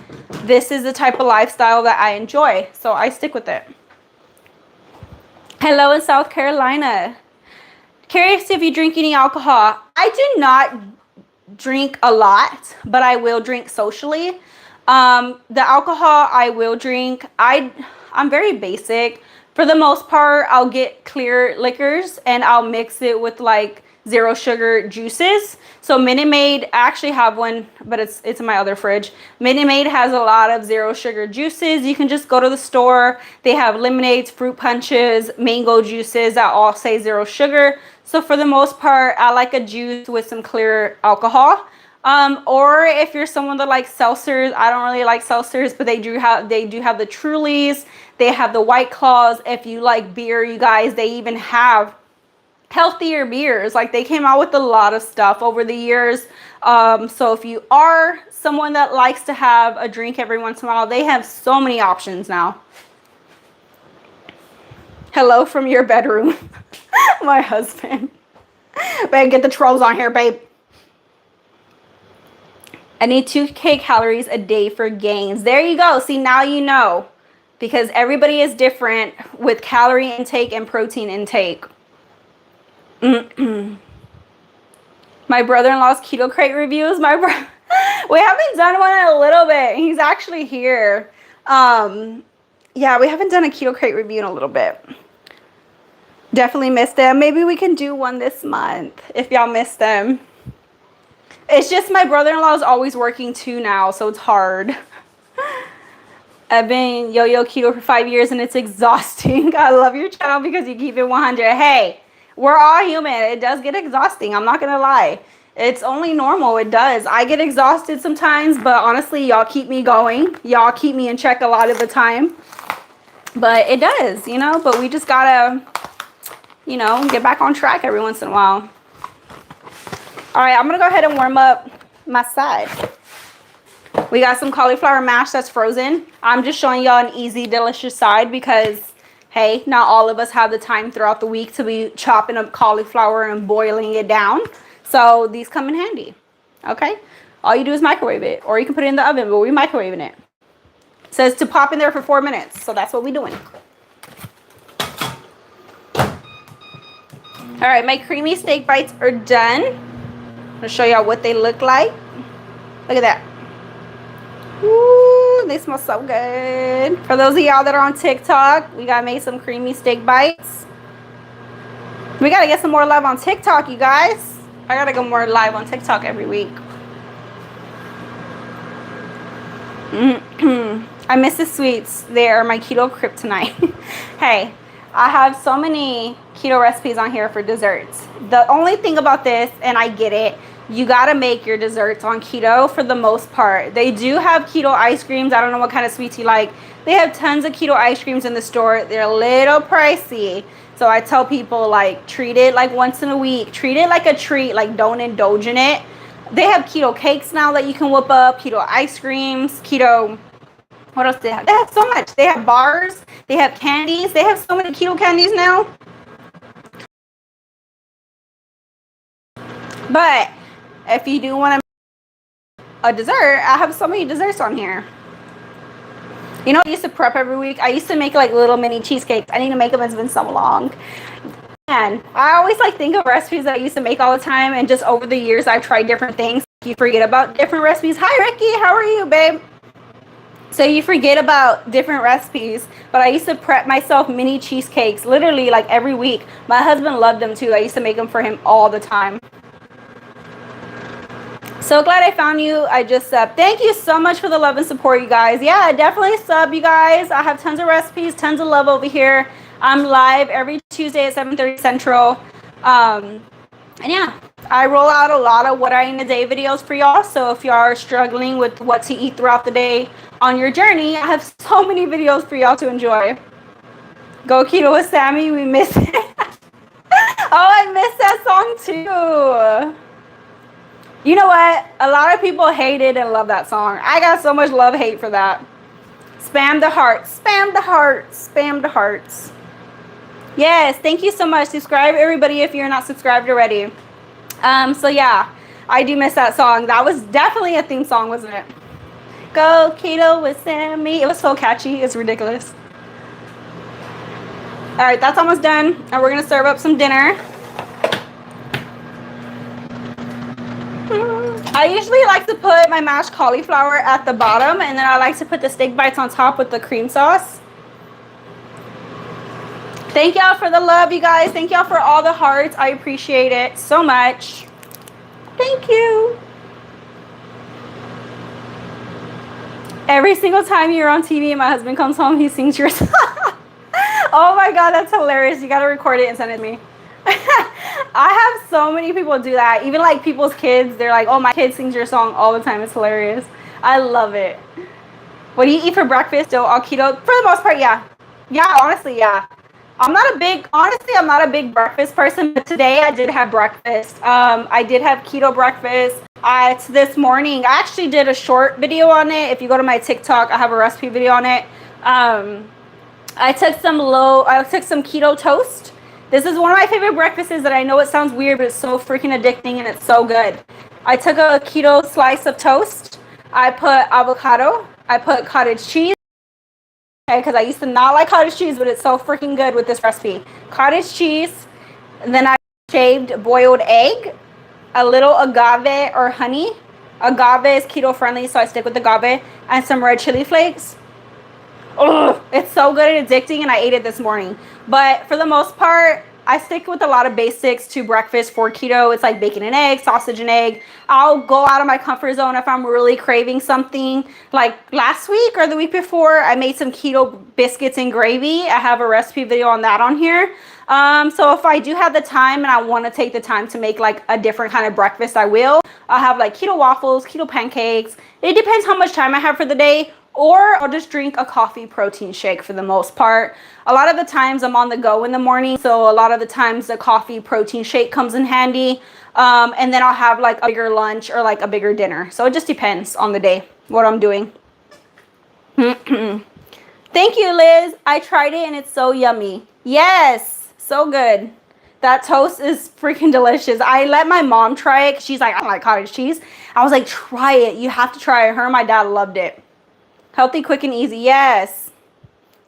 this is the type of lifestyle that I enjoy. So I stick with it. Hello in South Carolina. Curious if you drink any alcohol. I do not drink a lot, but I will drink socially. The alcohol I will drink, I'm very basic. For the most part, I'll get clear liquors and I'll mix it with like 0 sugar juices. So Minute Maid, I actually have one, but it's in my other fridge. Minute Maid has a lot of 0 sugar juices. You can just go to the store. They have lemonades, fruit punches, mango juices that all say 0 sugar. So for the most part, I like a juice with some clear alcohol. Or if you're someone that likes seltzers, I don't really like seltzers, but they do have the Trulies. They have the White Claws. If you like beer, you guys, they even have healthier beers. Like they came out with a lot of stuff over the years. So if you are someone that likes to have a drink every once in a while, they have so many options now. Hello from your bedroom. My husband. Babe, get the trolls on here, babe. I need 2K calories a day for gains. There you go. See, now you know. Because everybody is different with calorie intake and protein intake. My brother-in-law's keto crate reviews. We haven't done one in a little bit. He's actually here. Yeah, we haven't done a keto crate review in a little bit. Definitely missed them. Maybe we can do one this month if y'all missed them. It's just my brother-in-law is always working too now, so it's hard. I've been yo-yo keto for 5 years and it's exhausting. I love your channel because you keep it 100. Hey, we're all human. It does get exhausting. I'm not going to lie. It's only normal. It does. I get exhausted sometimes, but honestly, y'all keep me going. Y'all keep me in check a lot of the time. But it does, you know, but we just got to, you know, get back on track every once in a while. All right, I'm going to go ahead and warm up my side. We got some cauliflower mash that's frozen. I'm just showing y'all an easy, delicious side because, hey, not all of us have the time throughout the week to be chopping up cauliflower and boiling it down. So these come in handy, okay? All you do is microwave it, or you can put it in the oven, but we're microwaving it. It says to pop in there for 4 minutes, so that's what we're doing. All right, my creamy steak bites are done. I'm gonna show y'all what they look like. Look at that. Ooh, they smell so good. For those of y'all that are on TikTok, we gotta make some creamy steak bites. We gotta get some more love on TikTok, you guys. I gotta go more live on TikTok every week. I miss the sweets. They are my keto kryptonite. Hey, I have so many keto recipes on here for desserts. The only thing about this, and I get it, you gotta make your desserts on keto for the most part. They do have keto ice creams. I don't know what kind of sweets you like. They have tons of keto ice creams in the store. They're a little pricey. So I tell people, like, treat it like once in a week. Treat it like a treat, like don't indulge in it. They have keto cakes now that you can whip up, keto ice creams, keto, what else do they have? They have so much. They have bars, they have candies. They have so many keto candies now. But if you do want a dessert, I have so many desserts on here. You know, I used to prep every week. I used to make like little mini cheesecakes. I need to make them. It's been so long. And I always like think of recipes that I used to make all the time, and just over the years I've tried different things. You forget about different recipes. Hi Ricky, how are you, babe? So you forget about different recipes, but I used to prep myself mini cheesecakes literally like every week. My husband loved them too. I used to make them for him all the time. So glad I found you. I just subbed. Thank you so much for the love and support, you guys. Yeah, definitely sub, you guys. I have tons of recipes, tons of love over here. I'm live every Tuesday at 7:30 Central. And yeah, I roll out a lot of what I eat in a day videos for y'all. So if y'all are struggling with what to eat throughout the day on your journey, I have so many videos for y'all to enjoy. Go Keto with Sammy. We miss it. Oh, I missed that song too. You know what? A lot of people hate it and love that song. I got so much love hate for that. Spam the hearts. Spam the hearts. Spam the hearts. Yes, thank you so much. Subscribe, everybody, if you're not subscribed already. So yeah, I do miss that song. That was definitely a theme song, wasn't it? Go Keto with Sammy. It was so catchy. It's ridiculous. All right, that's almost done. And we're going to serve up some dinner. I usually like to put my mashed cauliflower at the bottom, and then I like to put the steak bites on top with the cream sauce. Thank y'all for the love, you guys. Thank y'all for all the hearts. I appreciate it so much. Thank you. Every single time you're on TV and my husband comes home, he sings your song. Oh my God, that's hilarious. You got to record it and send it to me. I have so many people do that. Even like people's kids, they're like, oh, my kid sings your song all the time. It's hilarious. I love it. What do you eat for breakfast? Still all keto? For the most part, yeah. Yeah, honestly, yeah. I'm not a big breakfast person, but today I did have breakfast. I did have keto breakfast. It's this morning. I actually did a short video on it. If you go to my TikTok, I have a recipe video on it. I took some keto toast. This is one of my favorite breakfasts that I know it sounds weird, but it's so freaking addicting and it's so good. I took a keto slice of toast. I put avocado. I put cottage cheese. Because I used to not like cottage cheese, but it's so freaking good with this recipe. Cottage cheese, and then I shaved boiled egg, a little agave or honey. Agave is keto friendly, so I stick with agave, and some red chili flakes. Ugh, it's so good and addicting, and I ate it this morning. But for the most part, I stick with a lot of basics to breakfast for keto. It's like bacon and egg, sausage and egg. I'll go out of my comfort zone if I'm really craving something. Like last week or the week before, I made some keto biscuits and gravy. I have a recipe video on that on here. So if I do have the time and I want to take the time to make like a different kind of breakfast, I will. I'll have like keto waffles, keto pancakes. It depends how much time I have for the day. Or I'll just drink a coffee protein shake for the most part. A lot of the times I'm on the go in the morning, so a lot of the times the coffee protein shake comes in handy. And then I'll have like a bigger lunch or like a bigger dinner. So it just depends on the day, what I'm doing. Thank you, Liz. I tried it and it's so yummy. Yes, so good. That toast is freaking delicious. I let my mom try it. She's like, I don't like cottage cheese. I was like, try it. You have to try it. Her and my dad loved it. Healthy, quick, and easy. Yes.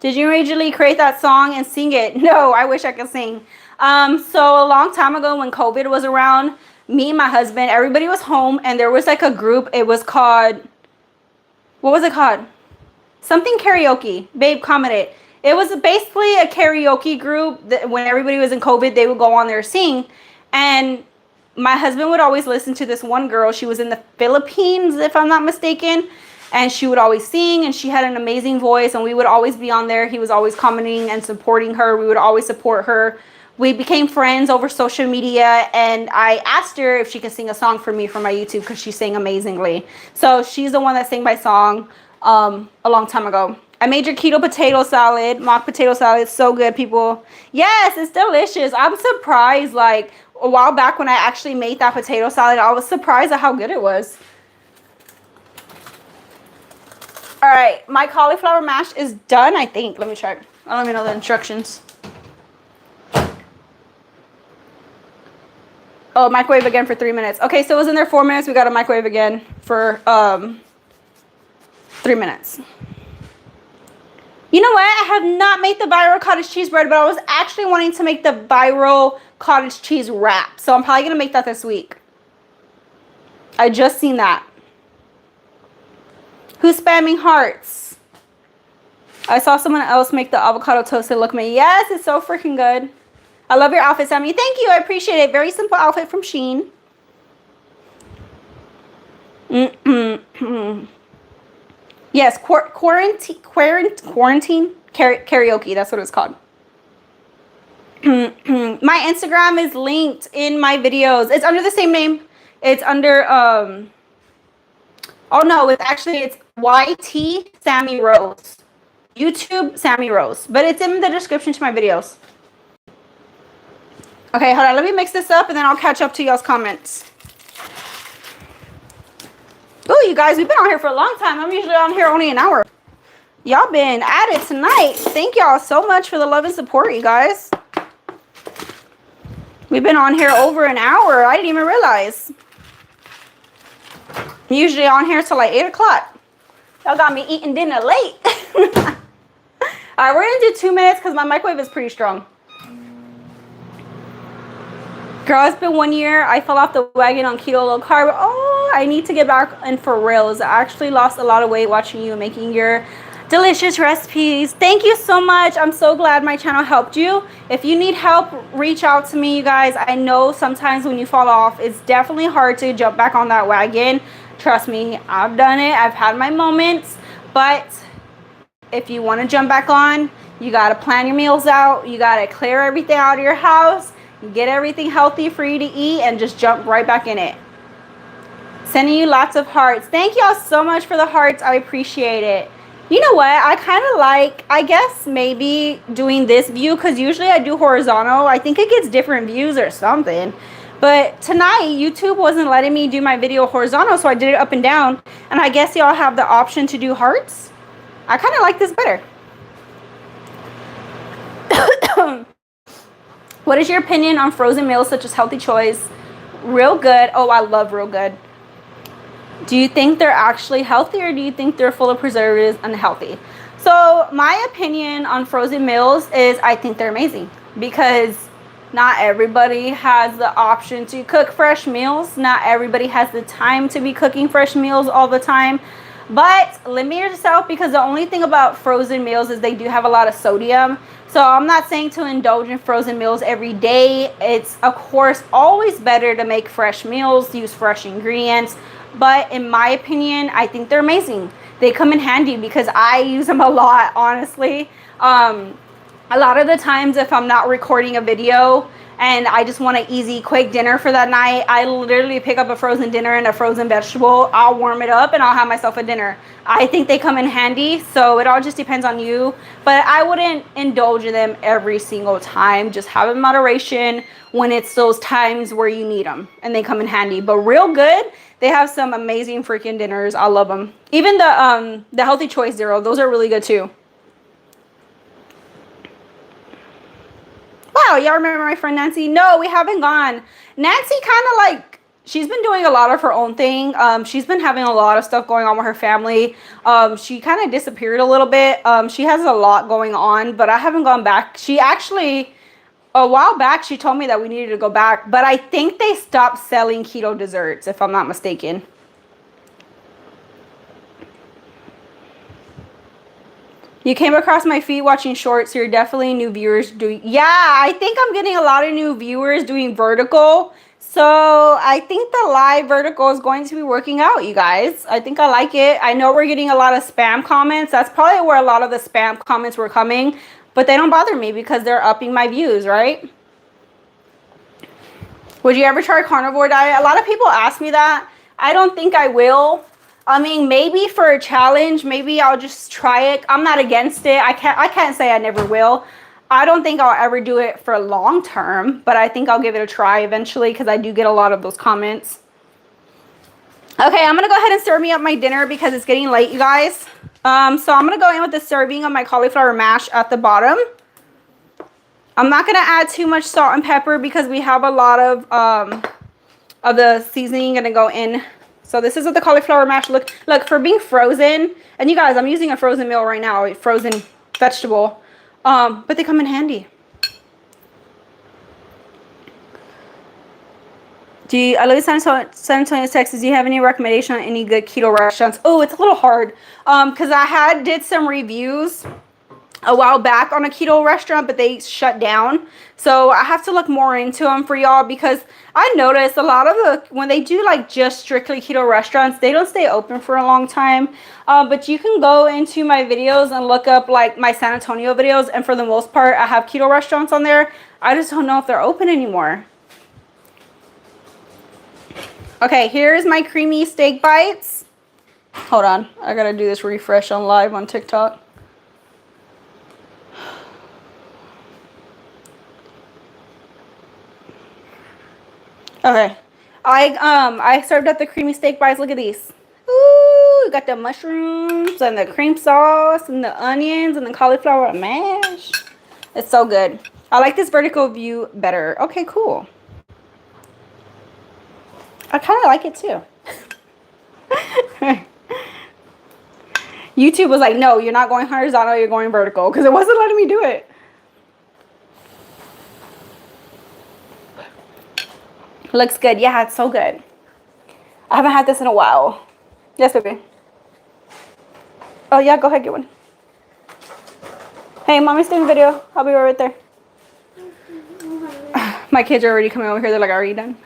Did you originally create that song and sing it? No, I wish I could sing. So a long time ago when COVID was around, me and my husband, everybody was home, and there was like a group. It was called, what was it called? Something karaoke. Babe commented. It was basically a karaoke group that when everybody was in COVID, they would go on there sing. And my husband would always listen to this one girl. She was in the Philippines, if I'm not mistaken. And she would always sing, and she had an amazing voice, and we would always be on there. He was always commenting and supporting her. We would always support her. We became friends over social media, and I asked her if she could sing a song for me for my YouTube because she sang amazingly. So she's the one that sang my song a long time ago. I made your keto potato salad, mock potato salad. So good, people. Yes, it's delicious. I'm surprised. Like a while back when I actually made that potato salad, I was surprised at how good it was. All right, my cauliflower mash is done, I think. Let me check. I don't even know the instructions. Oh, microwave again for 3 minutes. Okay, so it was in there 4 minutes. We got to microwave again for 3 minutes. You know what? I have not made the viral cottage cheese bread, but I was actually wanting to make the viral cottage cheese wrap. So I'm probably going to make that this week. I just seen that. Who's spamming hearts? I saw someone else make the avocado toasted look me. Yes, it's so freaking good. I love your outfit, Sammy. Thank you. I appreciate it. Very simple outfit from Shein. Yes, quarantine karaoke. That's what it's called. My Instagram is linked in my videos. It's under the same name. It's under oh no, it's YT Sammy Rose. YouTube Sammy Rose. But it's in the description to my videos. Okay, hold on. Let me mix this up and then I'll catch up to y'all's comments. Oh, you guys, we've been on here for a long time. I'm usually on here only an hour. Y'all been at it tonight. Thank y'all so much for the love and support, you guys. We've been on here over an hour. I didn't even realize. I'm usually on here till like 8 o'clock. Y'all got me eating dinner late. All right, we're going to do 2 minutes because my microwave is pretty strong. Girl, it's been 1 year. I fell off the wagon on keto low carb. Oh, I need to get back in for reals. I actually lost a lot of weight watching you making your delicious recipes. Thank you so much. I'm so glad my channel helped you. If you need help, reach out to me, you guys. I know sometimes when you fall off, it's definitely hard to jump back on that wagon. Trust me, I've done it. I've had my moments. But if you want to jump back on, you got to plan your meals out. You got to clear everything out of your house. Get everything healthy for you to eat and just jump right back in it. Sending you lots of hearts. Thank y'all so much for the hearts. I appreciate it. You know what? I kind of like, I guess maybe doing this view because usually I do horizontal. I think it gets different views or something. But tonight, YouTube wasn't letting me do my video horizontal, so I did it up and down. And I guess y'all have the option to do hearts. I kind of like this better. What is your opinion on frozen meals such as Healthy Choice? Real Good. Oh, I love Real Good. Do you think they're actually healthy or do you think they're full of preservatives and unhealthy? So my opinion on frozen meals is I think they're amazing because not everybody has the option to cook fresh meals. Not everybody has the time to be cooking fresh meals all the time. But limit yourself because the only thing about frozen meals is they do have a lot of sodium. So I'm not saying to indulge in frozen meals every day. It's, of course, always better to make fresh meals, use fresh ingredients. But in my opinion, I think they're amazing. They come in handy because I use them a lot, honestly. A lot of the times if I'm not recording a video and I just want an easy, quick dinner for that night, I literally pick up a frozen dinner and a frozen vegetable. I'll warm it up and I'll have myself a dinner. I think they come in handy, so it all just depends on you. But I wouldn't indulge in them every single time. Just have them in moderation when it's those times where you need them and they come in handy. But Real Good, they have some amazing freaking dinners. I love them. Even the Healthy Choice Zero, those are really good too. Wow, y'all remember my friend Nancy? No, we haven't gone. Nancy kind of like, she's been doing a lot of her own thing. She's been having a lot of stuff going on with her family. She kind of disappeared a little bit. She has a lot going on, but I haven't gone back. She actually, a while back, she told me that we needed to go back, but I think they stopped selling keto desserts, if I'm not mistaken. You came across my feed watching shorts. You're definitely new viewers doing. Yeah, I think I'm getting a lot of new viewers doing vertical. So I think the live vertical is going to be working out, you guys. I think I like it. I know we're getting a lot of spam comments. That's probably where a lot of the spam comments were coming. But they don't bother me because they're upping my views, right? Would you ever try a carnivore diet? A lot of people ask me that. I don't think I will. I mean, maybe for a challenge, maybe I'll just try it. I'm not against it. I can't say I never will. I don't think I'll ever do it for long term, but I think I'll give it a try eventually because I do get a lot of those comments. Okay, I'm going to go ahead and serve me up my dinner because it's getting late, you guys. So I'm going to go in with the serving of my cauliflower mash at the bottom. I'm not going to add too much salt and pepper because we have a lot of the seasoning going to go in. So this is what the cauliflower mash look for being frozen. And you guys, I'm using a frozen meal right now, a frozen vegetable. But they come in handy. I live in San Antonio, Texas. Do you have any recommendation on any good keto restaurants? Oh, it's a little hard. Because I did some reviews a while back on a keto restaurant, but they shut down. So I have to look more into them for y'all because I noticed a lot of when they do like just strictly keto restaurants, they don't stay open for a long time. But you can go into my videos and look up like my San Antonio videos. And for the most part, I have keto restaurants on there. I just don't know if they're open anymore. Okay, here's my creamy steak bites. Hold on. I got to do this refresh on live on TikTok. Okay, I served up the creamy steak bites. Look at these. Ooh, got the mushrooms and the cream sauce and the onions and the cauliflower mash. It's so good. I like this vertical view better. Okay, cool. I kind of like it too. YouTube was like, no, you're not going horizontal, you're going vertical, because it wasn't letting me do it. Looks good. Yeah, it's so good. I haven't had this in a while. Yes, baby. Oh, yeah, go ahead, get one. Hey, mommy's doing video. I'll be right there. My kids are already coming over here. They're like, are you done?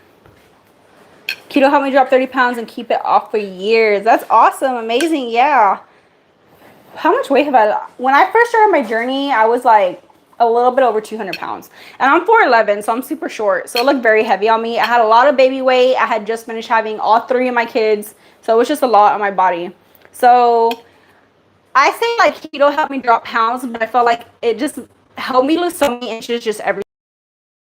Keto helped me drop 30 pounds and keep it off for years. That's awesome. Amazing. Yeah. How much weight have I lost? When I first started my journey, I was like a little bit over 200 pounds. And I'm 4'11", so I'm super short. So it looked very heavy on me. I had a lot of baby weight. I had just finished having all 3 of my kids. So it was just a lot on my body. So I say like keto helped me drop pounds, but I felt like it just helped me lose so many inches just every.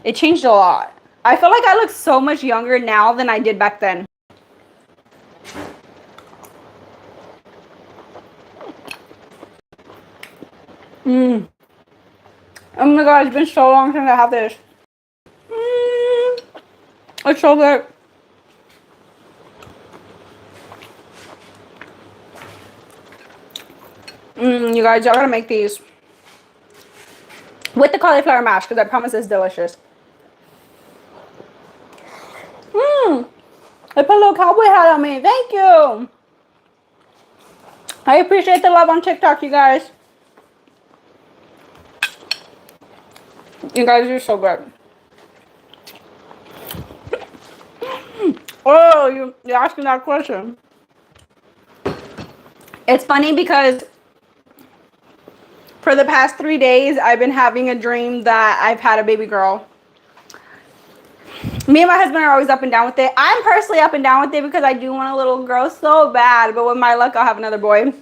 It changed a lot. I feel like I look so much younger now than I did back then. Oh my god, it's been so long since I had this. It's so good. You guys, y'all gotta make these with the cauliflower mash because I promise it's delicious. They put a little cowboy hat on me. Thank you. I appreciate the love on TikTok, you guys. You guys are so good. Oh, you're asking that question. It's funny because for the past 3 days, I've been having a dream that I've had a baby girl. Me and my husband are always up and down with it. I'm personally up and down with it because I do want a little girl so bad. But with my luck, I'll have another boy.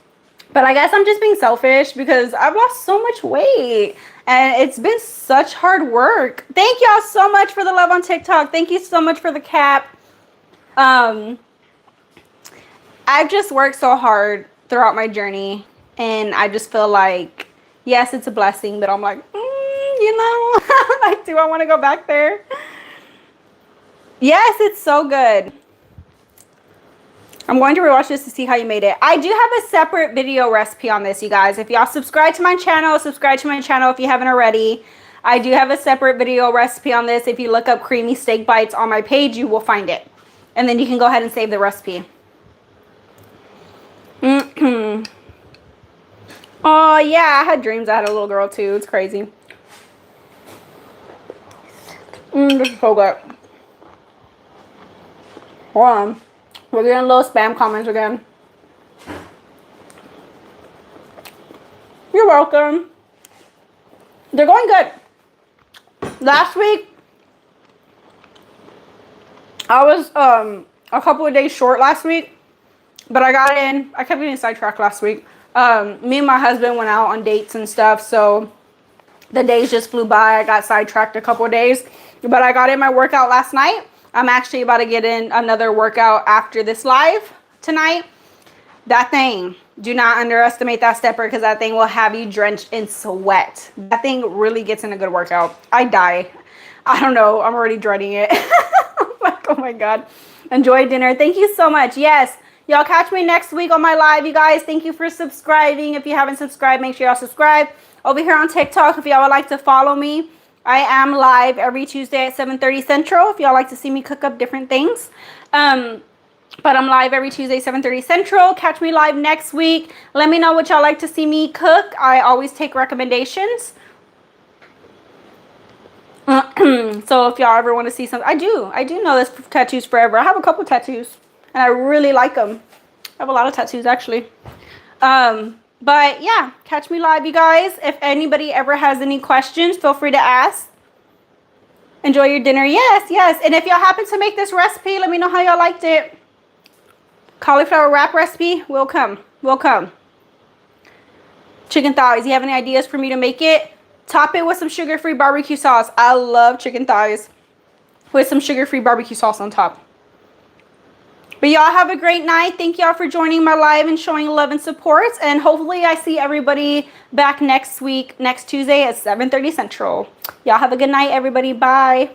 But I guess I'm just being selfish because I've lost so much weight. And it's been such hard work. Thank y'all so much for the love on TikTok. Thank you so much for the cap. I've just worked so hard throughout my journey. And I just feel like, yes, it's a blessing. But I'm like, you know, like, do I want to go back there? Yes, it's so good. I'm going to rewatch this to see how you made it. I do have a separate video recipe on this, you guys. If y'all subscribe to my channel if you haven't already. I do have a separate video recipe on this. If you look up creamy steak bites on my page, you will find it. And then you can go ahead and save the recipe. Oh, yeah, I had dreams I had a little girl, too. It's crazy. This is so good. Hold on. We're getting little spam comments again. You're welcome. They're going good. Last week, I was a couple of days short last week, but I got in. I kept getting sidetracked last week. Me and my husband went out on dates and stuff, so the days just flew by. I got sidetracked a couple of days, but I got in my workout last night. I'm actually about to get in another workout after this live tonight. That thing, do not underestimate that stepper, because that thing will have you drenched in sweat. That thing really gets in a good workout. I die. I don't know. I'm already dreading it. Like, oh my God. Enjoy dinner. Thank you so much. Yes. Y'all catch me next week on my live, you guys. Thank you for subscribing. If you haven't subscribed, make sure y'all subscribe. Over here on TikTok, if y'all would like to follow me, I am live every Tuesday at 7:30 Central. If y'all like to see me cook up different things. But I'm live every Tuesday, 7:30 Central. Catch me live next week. Let me know what y'all like to see me cook. I always take recommendations. So if y'all ever want to see something, I do know this Tattoos Forever. I have a couple tattoos, and I really like them. I have a lot of tattoos, actually. But yeah, catch me live, you guys. If anybody ever has any questions, feel free to ask. Enjoy your dinner. Yes, yes. And if y'all happen to make this recipe, let me know how y'all liked it. Cauliflower wrap recipe will come. Chicken thighs. You have any ideas for me to make it? Top it with some sugar-free barbecue sauce. I love chicken thighs with some sugar-free barbecue sauce on top. But y'all have a great night. Thank y'all for joining my live and showing love and support. And hopefully I see everybody back next week, next Tuesday at 7:30 Central. Y'all have a good night, everybody. Bye.